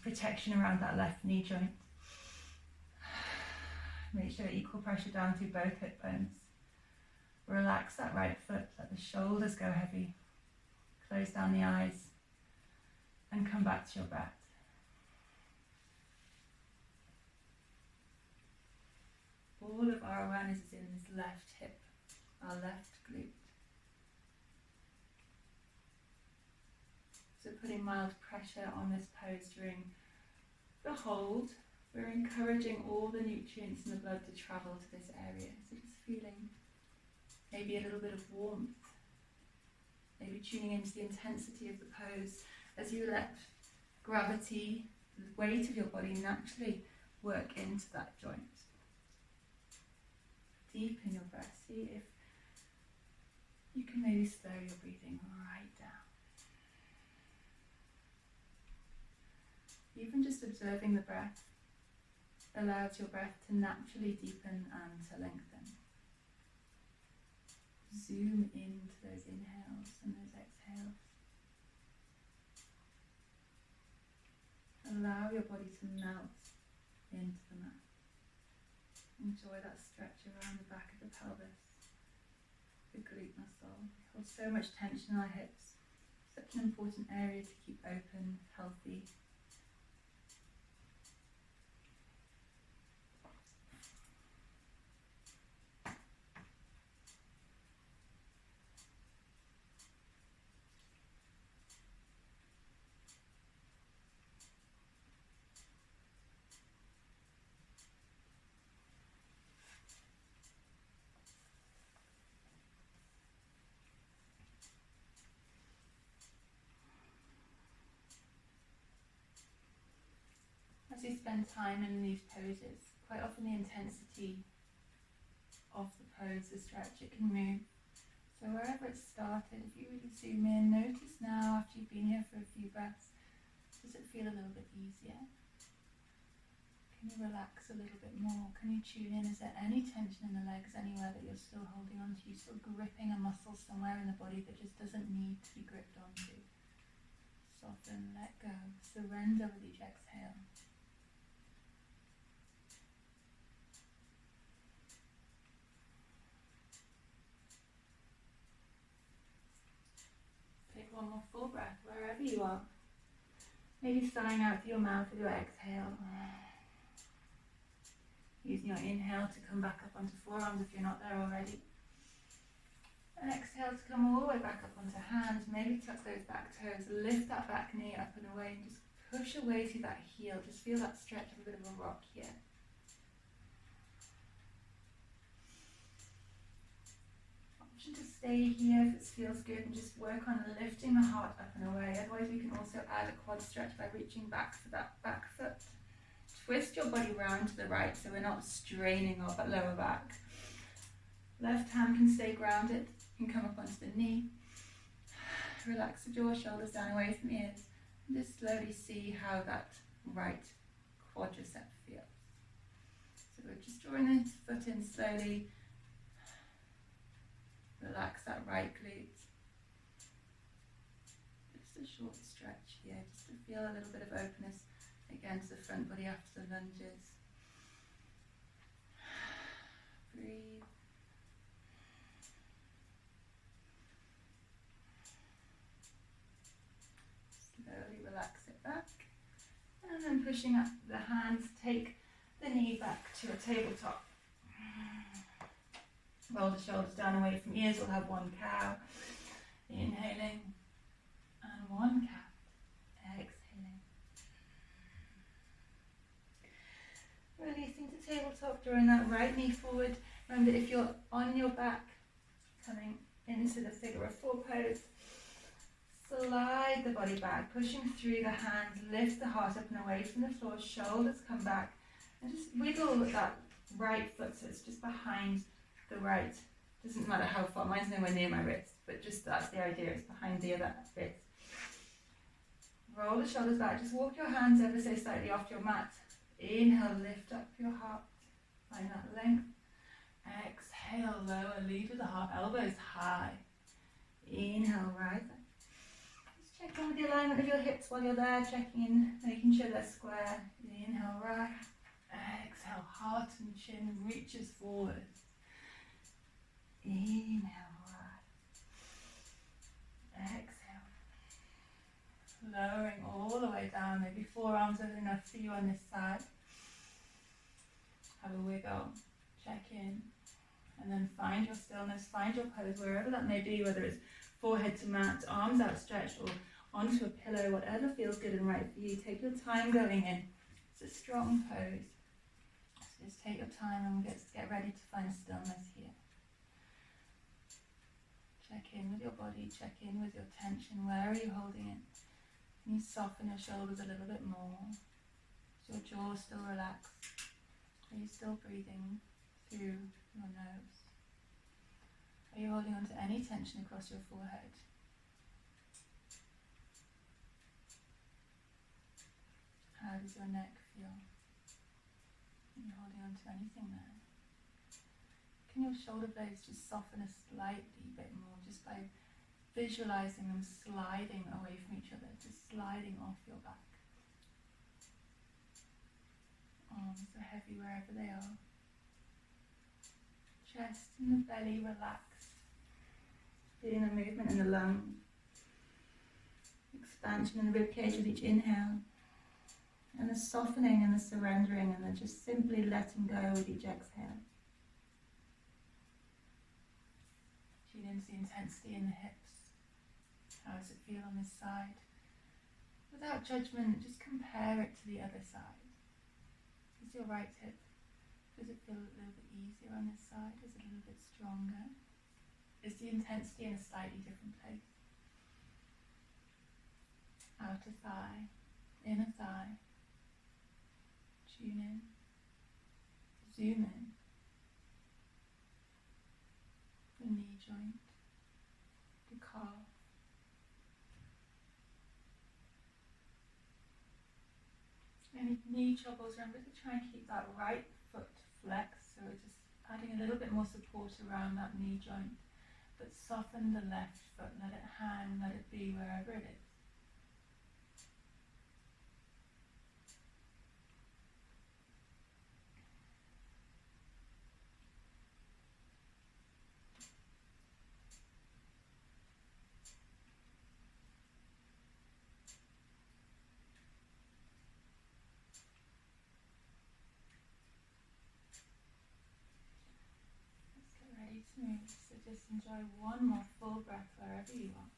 protection around that left knee joint. Make sure equal pressure down through both hip bones. Relax that right foot, let the shoulders go heavy. Close down the eyes and come back to your breath. All of our awareness is in this left hip, our left glute. So putting mild pressure on this pose during the hold, we're encouraging all the nutrients in the blood to travel to this area. So just feeling maybe a little bit of warmth, maybe tuning into the intensity of the pose as you let gravity, the weight of your body naturally work into that joint. Deepen your breath. See if you can maybe slow your breathing right down. Even just observing the breath allows your breath to naturally deepen and to lengthen. Zoom into those inhales and those exhales. Allow your body to melt into the mat. Enjoy that stretch around the back of the pelvis, the glute muscle. We hold so much tension in our hips. Such an important area to keep open, healthy. as you spend time in these poses, quite often the intensity of the pose, the stretch, it can move. So wherever it started, if you really zoom in, notice now after you've been here for a few breaths, does it feel a little bit easier? Can you relax a little bit more? Can you tune in? Is there any tension in the legs anywhere that you're still holding on to? You're still gripping a muscle somewhere in the body that just doesn't need to be gripped onto. Soften, let go, surrender with each exhale. Take one more full breath wherever you are. Maybe sighing out through your mouth with your exhale. Using your inhale to come back up onto forearms if you're not there already. And exhale to come all the way back up onto hands. Maybe tuck those back toes. Lift that back knee up and away and just push away through that heel. Just feel that stretch of a bit of a rock here. Option to stay here if it feels good and just work on lifting the heart up and away. Otherwise we can also add a quad stretch by reaching back for that back foot. Twist your body round to the right so we're not straining our lower back. Left hand can stay grounded, can come up onto the knee. Relax the jaw, shoulders down away from ears. And just slowly see how that right quadricep feels. So we're just drawing the foot in slowly. Relax that right glute. Just a short stretch here, just to feel a little bit of openness against the front body after the lunges. Breathe. Slowly relax it back. And then pushing up the hands, take the knee back to a tabletop. Roll the shoulders down away from ears. We'll have one cow. Inhaling. And one cat. Exhaling. Releasing to tabletop, drawing that right knee forward. Remember, if you're on your back, coming into the figure of four pose, slide the body back, pushing through the hands, lift the heart up and away from the floor, shoulders come back, and just wiggle that right foot so it's just behind the right. Doesn't matter how far, mine's nowhere near my wrist, but just that's the idea, it's behind the other wrist. Roll the shoulders back, just walk your hands ever so slightly off your mat. Inhale, lift up your heart, find that length. Exhale, lower, lead with the heart, elbows high. Inhale, rise up. Just check in with the alignment of your hips while you're there, checking in, making sure they're square. Inhale, right. Exhale, heart and chin reaches forward. Inhale, right. Exhale. Lowering all the way down, maybe forearms are enough for you on this side. Have a wiggle, check in, and then find your stillness, find your pose wherever that may be, whether it's forehead to mat, arms outstretched, or onto a pillow, whatever feels good and right for you. Take your time going in. It's a strong pose. So just take your time and get ready to find stillness here. Check in with your body, check in with your tension. Where are you holding it? Can you soften your shoulders a little bit more? Is your jaw still relaxed? Are you still breathing through your nose? Are you holding on to any tension across your forehead? How does your neck feel? Are you holding on to anything there? Can your shoulder blades just soften a slightly bit more just by visualizing them sliding away from each other, just sliding off your back? Arms are heavy wherever they are. Chest and the belly relaxed. Feeling the movement in the lungs. Expansion in the ribcage with each inhale. And the softening and the surrendering and the just simply letting go with each exhale. Tune into the intensity in the hips. How does it feel on this side? Without judgment, just compare it to the other side. Is your right hip, does it feel a little bit easier on this side? Is it a little bit stronger? Is the intensity in a slightly different place? Outer thigh, inner thigh. Zoom in. The knee joint, the calf. Any knee troubles, remember to try and keep that right foot flexed, so we're just adding a little bit more support around that knee joint, but soften the left foot, let it hang, let it be wherever it is. Smooth. So just enjoy one more full breath wherever you are.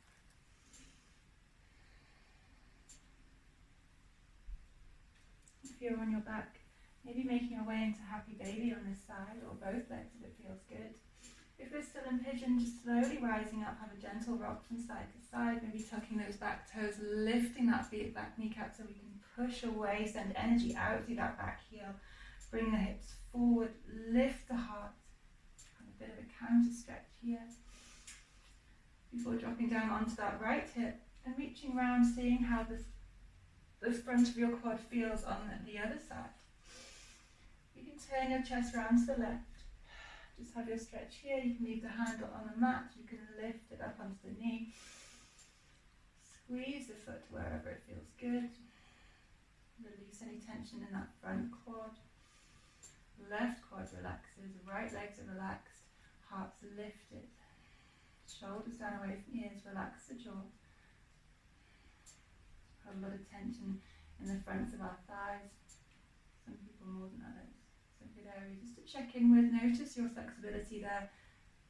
If you're on your back, maybe making your way into happy baby on this side or both legs if it feels good. If we're still in pigeon, just slowly rising up, have a gentle rock from side to side, maybe tucking those back toes, lifting that back kneecap so we can push away, send energy out through that back heel, bring the hips forward, lift the heart. Bit of a counter stretch here before dropping down onto that right hip and reaching around, seeing how the front of your quad feels on the other side. You can turn your chest round to the left. Just have your stretch here. You can leave the handle on the mat. You can lift it up onto the knee. Squeeze the foot wherever it feels good. Release any tension in that front quad. Left quad relaxes, right legs are relaxed. Heart's lifted, shoulders down away from ears, relax the jaw. Have a lot of tension in the fronts of our thighs, some people more than others. So a good area just to check in with, notice your flexibility there.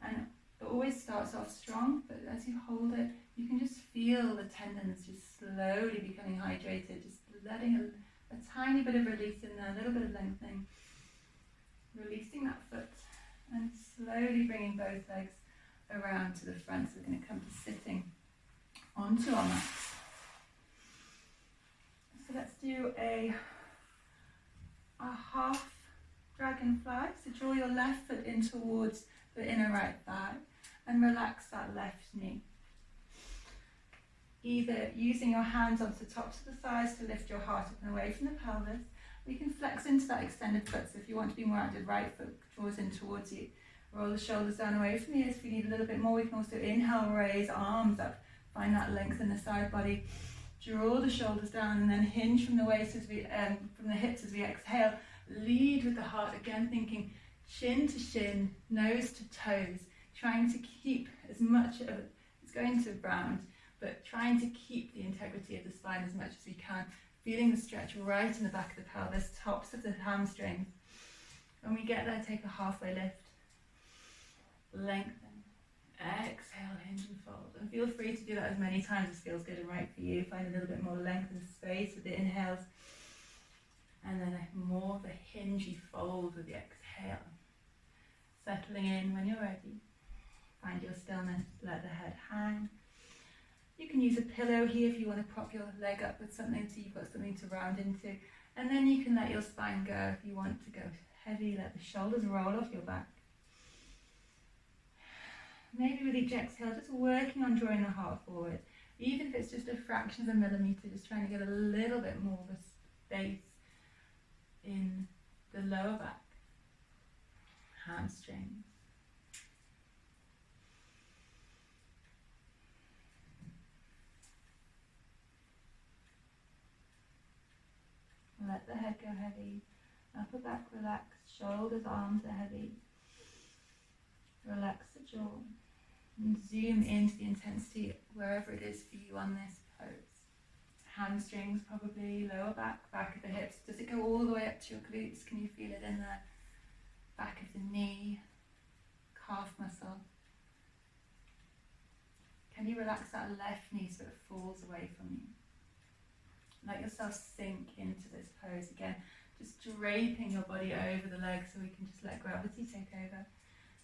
And it always starts off strong, but as you hold it, you can just feel the tendons just slowly becoming hydrated, just letting a tiny bit of release in there, a little bit of lengthening. Releasing that foot and slowly bringing both legs around to the front. So we're going to come to sitting onto our mat. So let's do a half dragonfly. So draw your left foot in towards the inner right thigh and relax that left knee. Either using your hands onto the tops of the thighs to lift your heart up and away from the pelvis. We can flex into that extended foot, so if you want to be more active, right foot draws in towards you. Roll the shoulders down away from the ears. If you need a little bit more, we can also inhale, raise arms up. Find that length in the side body. Draw the shoulders down and then hinge from the waist as we, from the hips as we exhale. Lead with the heart, again thinking chin to shin, nose to toes. Trying to keep as much of it, it's going to round, but trying to keep the integrity of the spine as much as we can. Feeling the stretch right in the back of the pelvis, tops of the hamstrings. When we get there, take a halfway lift. Lengthen. Exhale, hinge and fold. And feel free to do that as many times as feels good and right for you. Find a little bit more length and space with the inhales. And then more of a hingey fold with the exhale. Settling in when you're ready. Find your stillness, let the head hang. You can use a pillow here if you want to prop your leg up with something so you've got something to round into. And then you can let your spine go if you want to go heavy, let the shoulders roll off your back. Maybe with each exhale, just working on drawing the heart forward. Even if it's just a fraction of a millimetre, just trying to get a little bit more of a space in the lower back, hamstrings. Let the head go heavy, upper back relaxed, shoulders, arms are heavy. Relax the jaw and zoom into the intensity wherever it is for you on this pose. Hamstrings probably, lower back, back of the hips. Does it go all the way up to your glutes? Can you feel it in the back of the knee, calf muscle? Can you relax that left knee so it falls away from you? Let yourself sink into this pose again, just draping your body over the legs so we can just let gravity take over.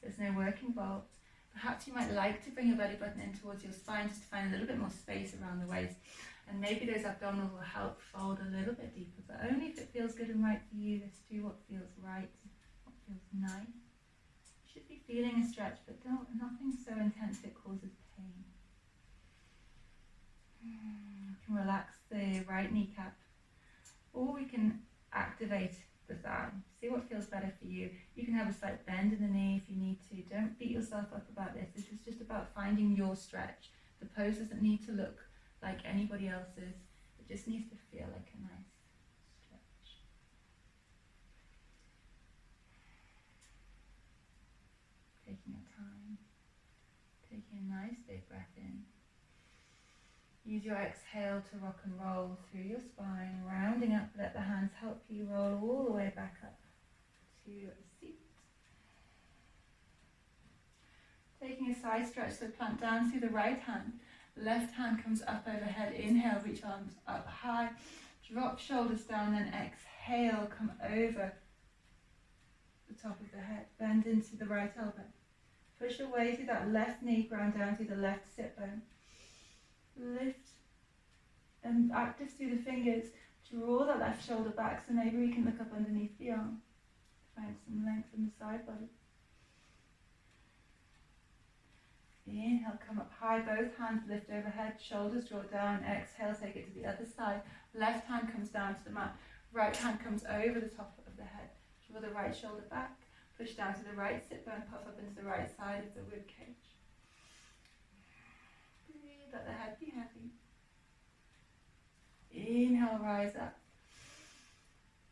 There's no work involved. Perhaps you might like to bring your belly button in towards your spine just to find a little bit more space around the waist. And maybe those abdominals will help fold a little bit deeper, but only if it feels good and right for you. Let's do what feels right, what we can activate the thigh. See what feels better for you. You can have a slight bend in the knee if you need to. Don't beat yourself up about this. This is just about finding your stretch. The pose doesn't need to look like anybody else's. It just needs to feel like a nice stretch. Taking your time. Taking a nice big breath in. Use your exhale to rock and roll through your spine, rounding up. Let the hands help you roll all the way back up to a seat. Taking a side stretch, so plant down through the right hand. Left hand comes up overhead. Inhale, reach arms up high. Drop shoulders down, then exhale, come over the top of the head. Bend into the right elbow. Push away through that left knee, ground down through the left sit bone. Lift and active through the fingers. Draw that left shoulder back, so maybe we can look up underneath the arm. Find some length in the side body. Inhale, come up high, both hands lift overhead, shoulders draw down. Exhale, take it to the other side. Left hand comes down to the mat, right hand comes over the top of the head. Draw the right shoulder back, push down to the right sit bone, puff up into the right side of the rib cage. Breathe, let the head be heavy. Inhale, rise up.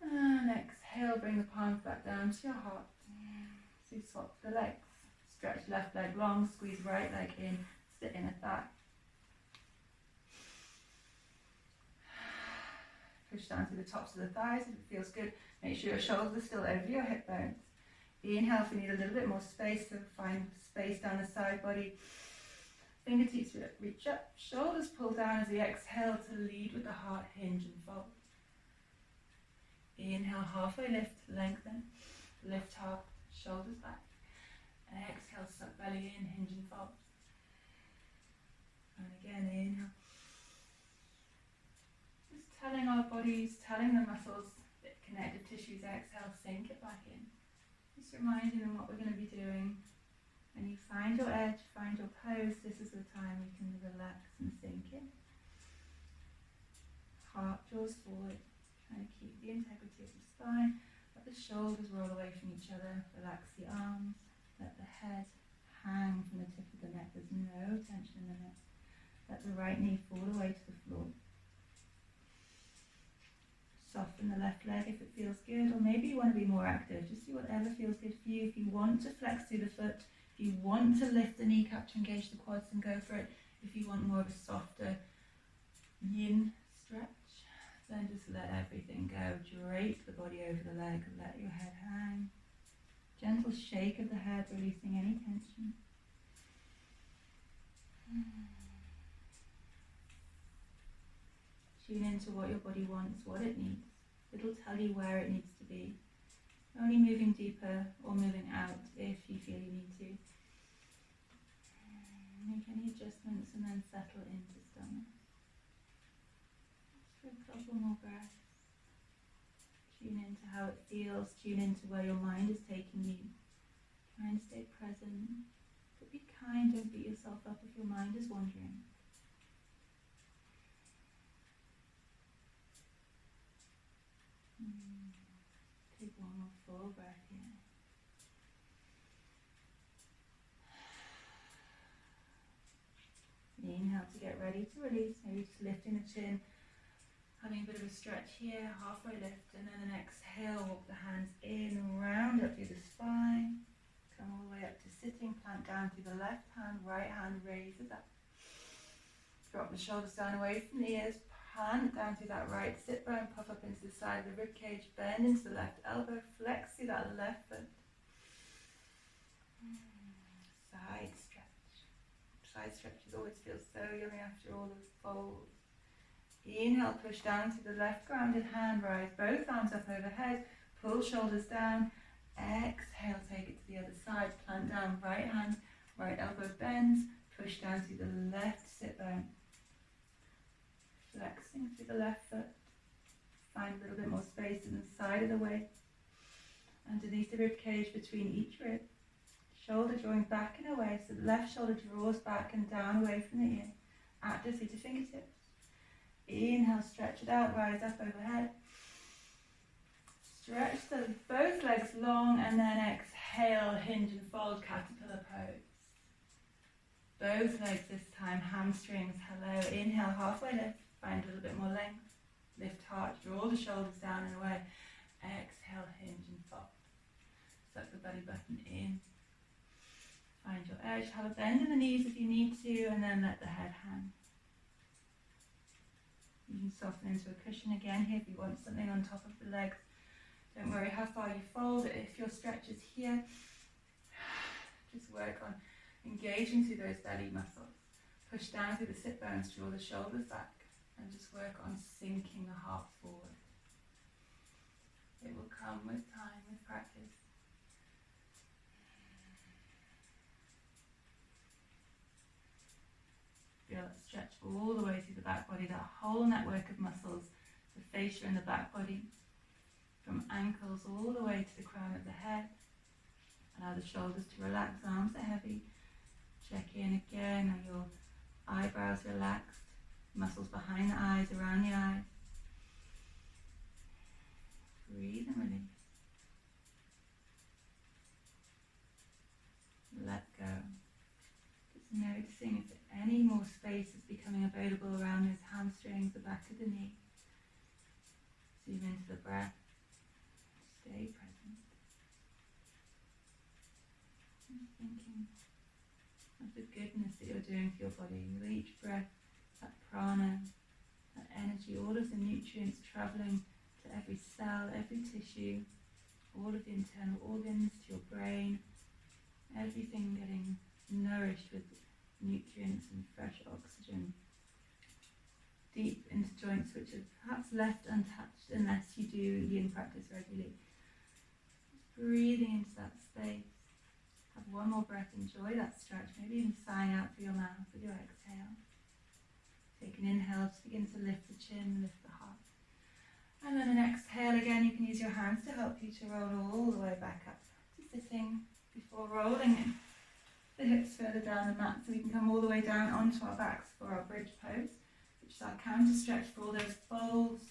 And exhale, bring the palms back down to your heart. So you swap the legs. Stretch left leg long, squeeze right leg in, sit in a thigh. Push down to the tops of the thighs if it feels good. Make sure your shoulders are still over your hip bones. Inhale if you need a little bit more space, so find space down the side body. Fingertips reach up, shoulders pull down as you exhale to lead with the heart, hinge and fold. Inhale, halfway lift, lengthen, lift half, shoulders back. Exhale, suck belly in, hinge and fold. And again, inhale. Just telling our bodies, telling the muscles, the connective tissues, exhale, sink it back in. Just reminding them what we're going to be doing. When you find your edge, find your pose, this is the time you can relax and sink in. Heart draws forward, trying to keep the integrity of the spine. Let the shoulders roll away from each other, relax the arms. Let the head hang from the tip of the neck. There's no tension in the neck. Let the right knee fall away to the floor. Soften the left leg if it feels good, or maybe you want to be more active. Just do whatever feels good for you. If you want to flex through the foot, if you want to lift the kneecap to engage the quads, and go for it. If you want more of a softer yin stretch, then just let everything go. Drape the body over the leg. Let your head hang. Gentle shake of the head, releasing any tension. Tune into what your body wants, what it needs. It'll tell you where it needs to be. Only moving deeper or moving out if you feel you need to. Make any adjustments and then settle into stillness. Just for a couple more breaths. Tune into how it feels, tune into where your mind is taking you. Try and stay present, but be kind, don't beat yourself up if your mind is wandering. Take one more full breath here. Inhale to get ready to release, maybe just lifting the chin. Having a bit of a stretch here, halfway lift, and then an exhale, walk the hands in, round up through the spine, come all the way up to sitting, plant down through the left hand, right hand raises up. Drop the shoulders down away from the ears, plant down through that right sit bone, puff up into the side of the rib cage, bend into the left elbow, flex through that left foot. Side stretch. Side stretches always feel so yummy after all those folds. Inhale, push down to the left grounded hand, rise both arms up overhead, pull shoulders down. Exhale, take it to the other side, plant down, right hand, right elbow bends, push down to the left sit bone. Flexing through the left foot. Find a little bit more space in the side of the waist. Underneath the rib cage between each rib. Shoulder drawing back and away, so the left shoulder draws back and down away from the ear. Active through the fingertips. Inhale, stretch it out, rise up overhead. So both legs long, and then exhale, hinge and fold, caterpillar pose. Both legs this time, hamstrings, hello. Inhale, halfway lift, find a little bit more length. Lift heart, draw the shoulders down and away. Exhale, hinge and fold. Suck the belly button in. Find your edge, have a bend in the knees if you need to, and then let the head hang. You can soften into a cushion again here if you want something on top of the legs. Don't worry how far you fold. If your stretch is here, just work on engaging through those belly muscles. Push down through the sit bones, draw the shoulders back, and just work on sinking the heart forward. It will come with time, with practice. Feel that stretch all the way through the back body, that whole network of muscles, the fascia in the back body, from ankles all the way to the crown of the head. Allow the shoulders to relax, arms are heavy. Check in again, are your eyebrows relaxed, muscles behind the eyes, around the eyes. Breathe and release. Let go. Just noticing if any more space is becoming available around those hamstrings, the back of the knee. Zoom into the breath. Stay present. And thinking of the goodness that you're doing for your body. With each breath, that prana, that energy, all of the nutrients traveling to every cell, every tissue, all of the internal organs, to your brain, everything getting nourished with nutrients and fresh oxygen, deep into joints which are perhaps left untouched unless you do yin practice regularly. Just breathing into that space. Have one more breath, enjoy that stretch, maybe even sighing out through your mouth with your exhale. Take an inhale, just begin to lift the chin, lift the heart. And then an exhale again, you can use your hands to help you to roll all the way back up to sitting before rolling the hips further down the mat, so we can come all the way down onto our backs for our bridge pose, which is our counter stretch for all those folds,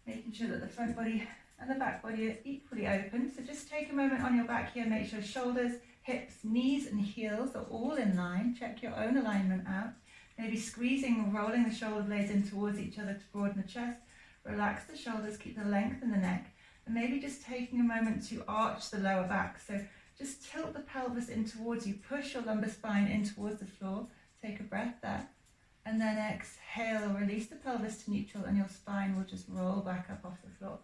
making sure that the front body and the back body are equally open. So just take a moment on your back here, make sure shoulders, hips, knees and heels are all in line. Check your own alignment out. Maybe squeezing or rolling the shoulder blades in towards each other to broaden the chest. Relax the shoulders, keep the length in the neck, and maybe just taking a moment to arch the lower back. So just tilt the pelvis in towards you, push your lumbar spine in towards the floor. Take a breath there, and then exhale, release the pelvis to neutral, and your spine will just roll back up off the floor.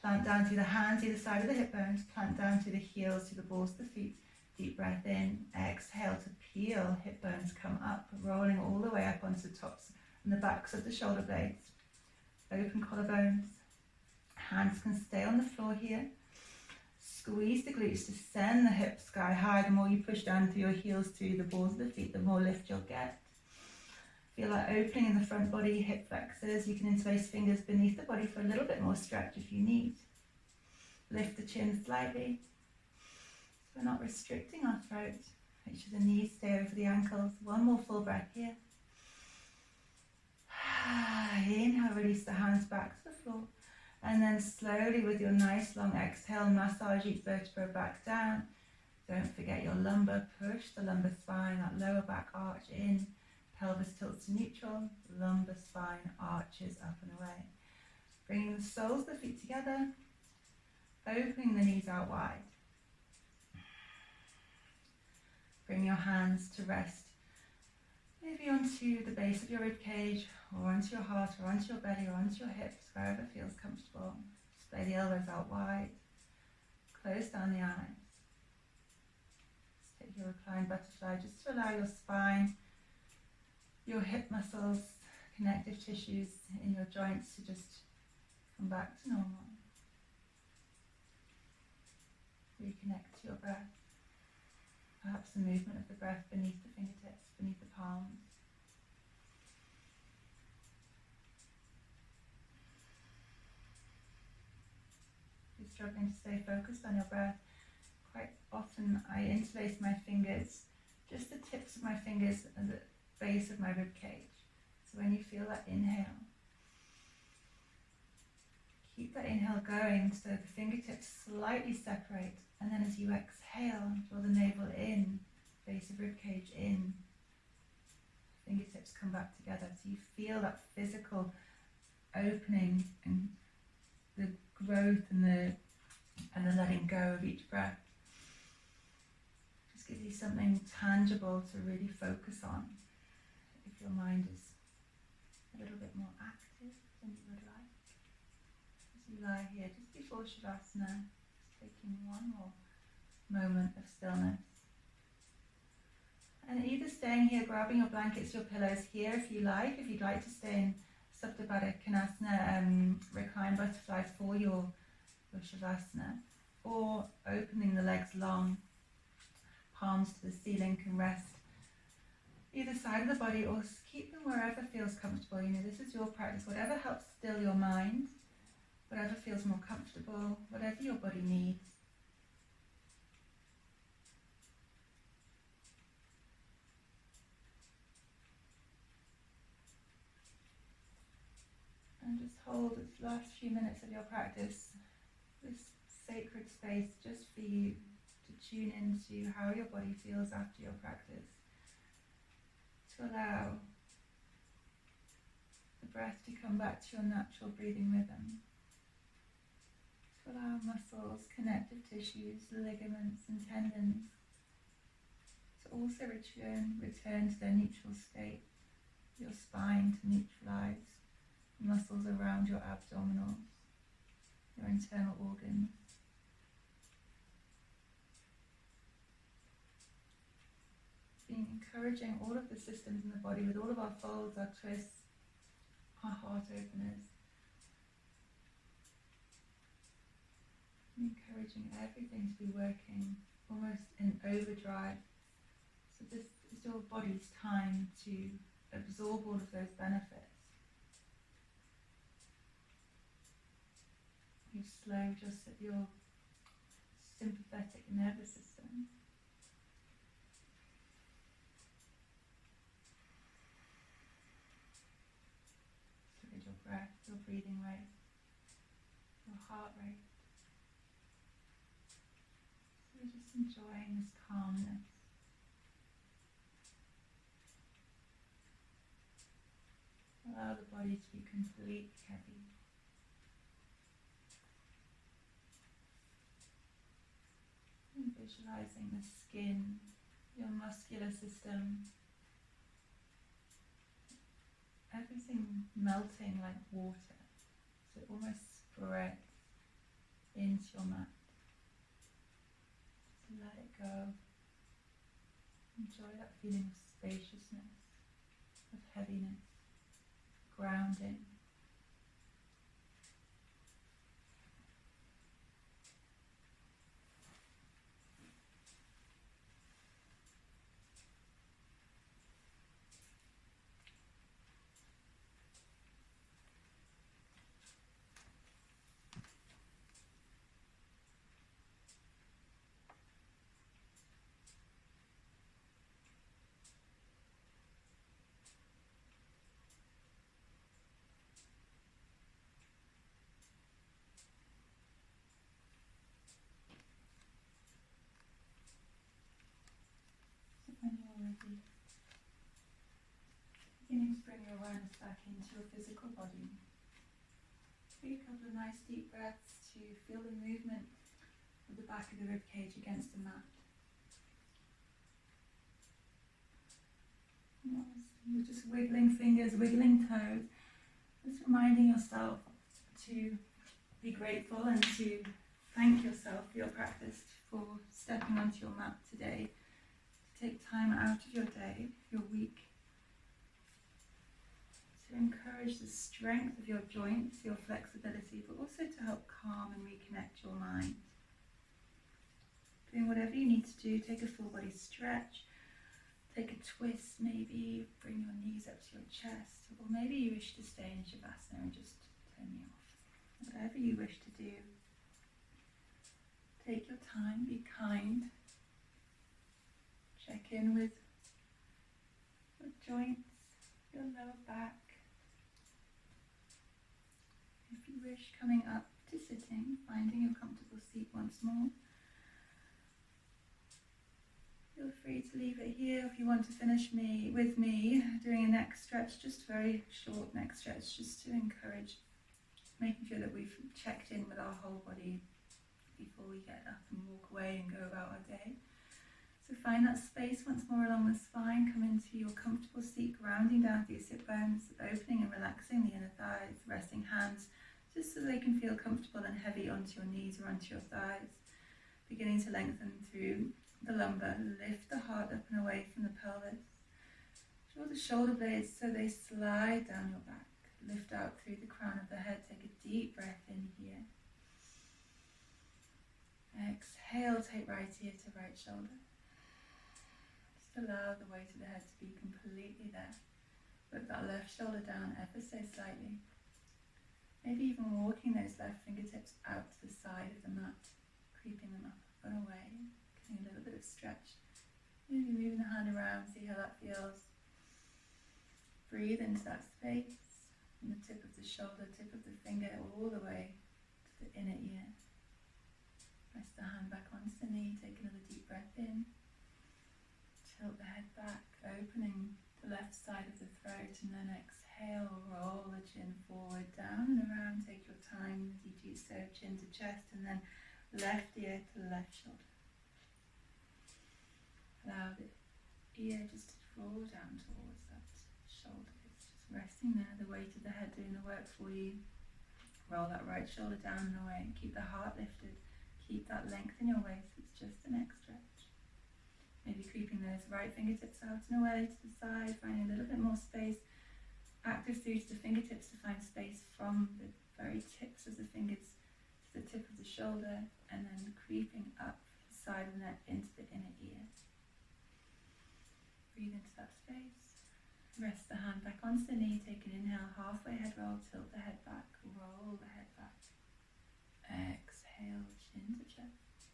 Plant down through the hands, either side of the hip bones, plant down through the heels, to the balls of the feet. Deep breath in, exhale to peel, hip bones come up, rolling all the way up onto the tops and the backs of the shoulder blades. Open collarbones, hands can stay on the floor here. Squeeze the glutes to send the hips sky high. The more you push down through your heels to the balls of the feet, the more lift you'll get. Feel that opening in the front body, hip flexors. You can interlace fingers beneath the body for a little bit more stretch if you need. Lift the chin slightly. So we're not restricting our throat. Make sure the knees stay over the ankles. One more full breath here. Inhale, release the hands back to the floor. And then slowly with your nice long exhale, massage each vertebra back down. Don't forget your lumbar. Push the lumbar spine, that lower back arch in. Pelvis tilts to neutral. Lumbar spine arches up and away. Bringing the soles of the feet together. Opening the knees out wide. Bring your hands to rest. Maybe onto the base of your rib cage, or onto your heart, or onto your belly, or onto your hips, wherever feels comfortable. Splay the elbows out wide. Close down the eyes. Just take your reclined butterfly, just to allow your spine, your hip muscles, connective tissues in your joints to just come back to normal. Reconnect to your breath. Perhaps the movement of the breath beneath the fingertips, beneath the palms. If you're struggling to stay focused on your breath, quite often I interlace my fingers, just the tips of my fingers and the base of my rib cage. So when you feel that inhale, keep that inhale going so the fingertips slightly separate, and then as you exhale, draw the navel in, base of ribcage in, fingertips come back together. So you feel that physical opening and the growth and the letting go of each breath. Just gives you something tangible to really focus on if your mind is a little bit more active than you would like. As you lie here just before Shavasana, just taking one more moment of stillness. And either staying here, grabbing your blankets, your pillows here if you like. If you'd like to stay in Supta Baddha Konasana, recline butterfly for your Shavasana, or opening the legs long, palms to the ceiling, can rest either side of the body, or keep them wherever feels comfortable. You know, this is your practice. Whatever helps still your mind, whatever feels more comfortable, whatever your body needs. And just hold this last few minutes of your practice, this sacred space just for you to tune into how your body feels after your practice. To allow the breath to come back to your natural breathing rhythm. To allow muscles, connective tissues, ligaments and tendons to also return to their neutral state. Your spine to neutralize the muscles around your abdominals, your internal organs. Encouraging all of the systems in the body with all of our folds, our twists, our heart openers. Encouraging everything to be working almost in overdrive. So this is your body's time to absorb all of those benefits. You slow just at your sympathetic nervous system. Your breath, your breathing rate, your heart rate. So we're just enjoying this calmness. Allow the body to be completely heavy. And visualizing the skin, your muscular system, everything melting like water, so it almost spreads into your mat. Just let it go. Enjoy that feeling of spaciousness, of heaviness, grounding. When you're ready, beginning to bring your awareness back into your physical body. Take a couple of nice deep breaths to feel the movement of the back of the rib cage against the mat. You're just wiggling fingers, wiggling toes, just reminding yourself to be grateful and to thank yourself for your practice, for stepping onto your mat today. Take time out of your day, your week, to encourage the strength of your joints, your flexibility, but also to help calm and reconnect your mind. Doing whatever you need to do, take a full body stretch, take a twist maybe, bring your knees up to your chest, or maybe you wish to stay in Shavasana and just turn me off. Whatever you wish to do, take your time, be kind. Check in with your joints, your lower back. If you wish, coming up to sitting, finding your comfortable seat once more. Feel free to leave it here if you want to finish with me doing a neck stretch, just very short neck stretch, just to encourage making sure that we've checked in with our whole body before we get up and walk away and go about our day. So find that space once more along the spine, come into your comfortable seat, grounding down through your sit bones, opening and relaxing the inner thighs, resting hands just so they can feel comfortable and heavy onto your knees or onto your thighs. Beginning to lengthen through the lumbar, lift the heart up and away from the pelvis. Draw the shoulder blades so they slide down your back. Lift out through the crown of the head. Take a deep breath in here. Exhale, take right ear to right shoulder. Just allow the weight of the head to be completely there. Put that left shoulder down ever so slightly. Maybe even walking those left fingertips out to the side of the mat, creeping them up and away. Getting a little bit of stretch. Maybe moving the hand around, see how that feels. Breathe into that space. From the tip of the shoulder, tip of the finger, all the way to the inner ear. Rest the hand back onto the knee, take another deep breath in. Tilt the head back, opening the left side of the throat, and then exhale, roll the chin forward, down and around. Take your time as you do so, chin to chest, and then left ear to left shoulder. Allow the ear just to draw down towards that shoulder. Resting there, the weight of the head doing the work for you. Roll that right shoulder down and away. Keep the heart lifted. Keep that length in your waist. It's just a neck stretch. Maybe creeping those right fingertips out and away to the side, finding a little bit more space. Active through to the fingertips to find space from the very tips of the fingers to the tip of the shoulder, and then creeping up the side of the neck into the inner ear. Breathe into that space. Rest the hand back onto the knee, take an inhale, halfway head roll, tilt the head back, roll the head back. Exhale, chin to chest.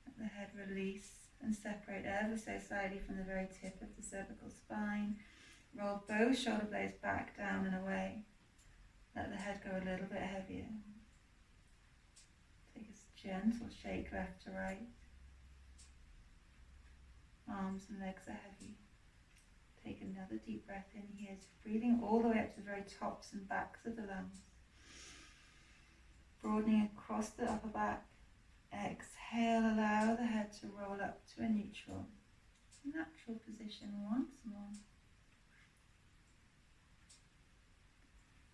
Let the head release and separate ever so slightly from the very tip of the cervical spine. Roll both shoulder blades back, down and away. Let the head go a little bit heavier. Take a gentle shake left to right. Arms and legs are heavy. Take another deep breath in here, breathing all the way up to the very tops and backs of the lungs. Broadening across the upper back. Exhale, allow the head to roll up to a neutral, natural position once more.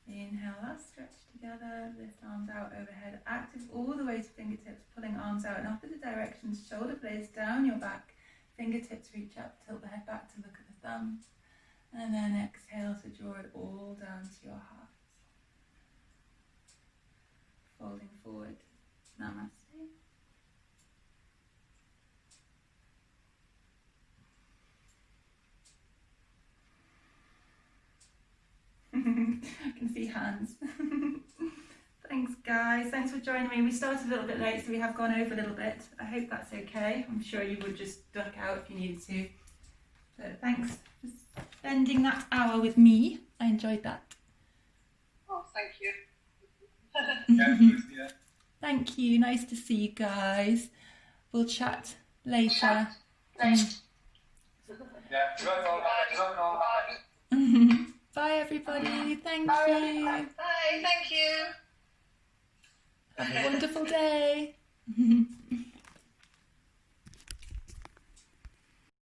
Inhale, last stretch together, lift arms out overhead, active all the way to fingertips, pulling arms out in opposite directions, shoulder blades down your back, fingertips reach up, tilt the head back to look at the thumbs, and then exhale to draw it all down to your heart. Folding forward, namaste. I can see hands. Thanks guys, thanks for joining me. We started a little bit late, so we have gone over a little bit. I hope that's okay. I'm sure you would just duck out if you needed to. But thanks for spending that hour with me. I enjoyed that. Oh, thank you. Yeah. Thank you, nice to see you guys. We'll chat later. Bye everybody, thank you. Bye, thank you. Have a wonderful day.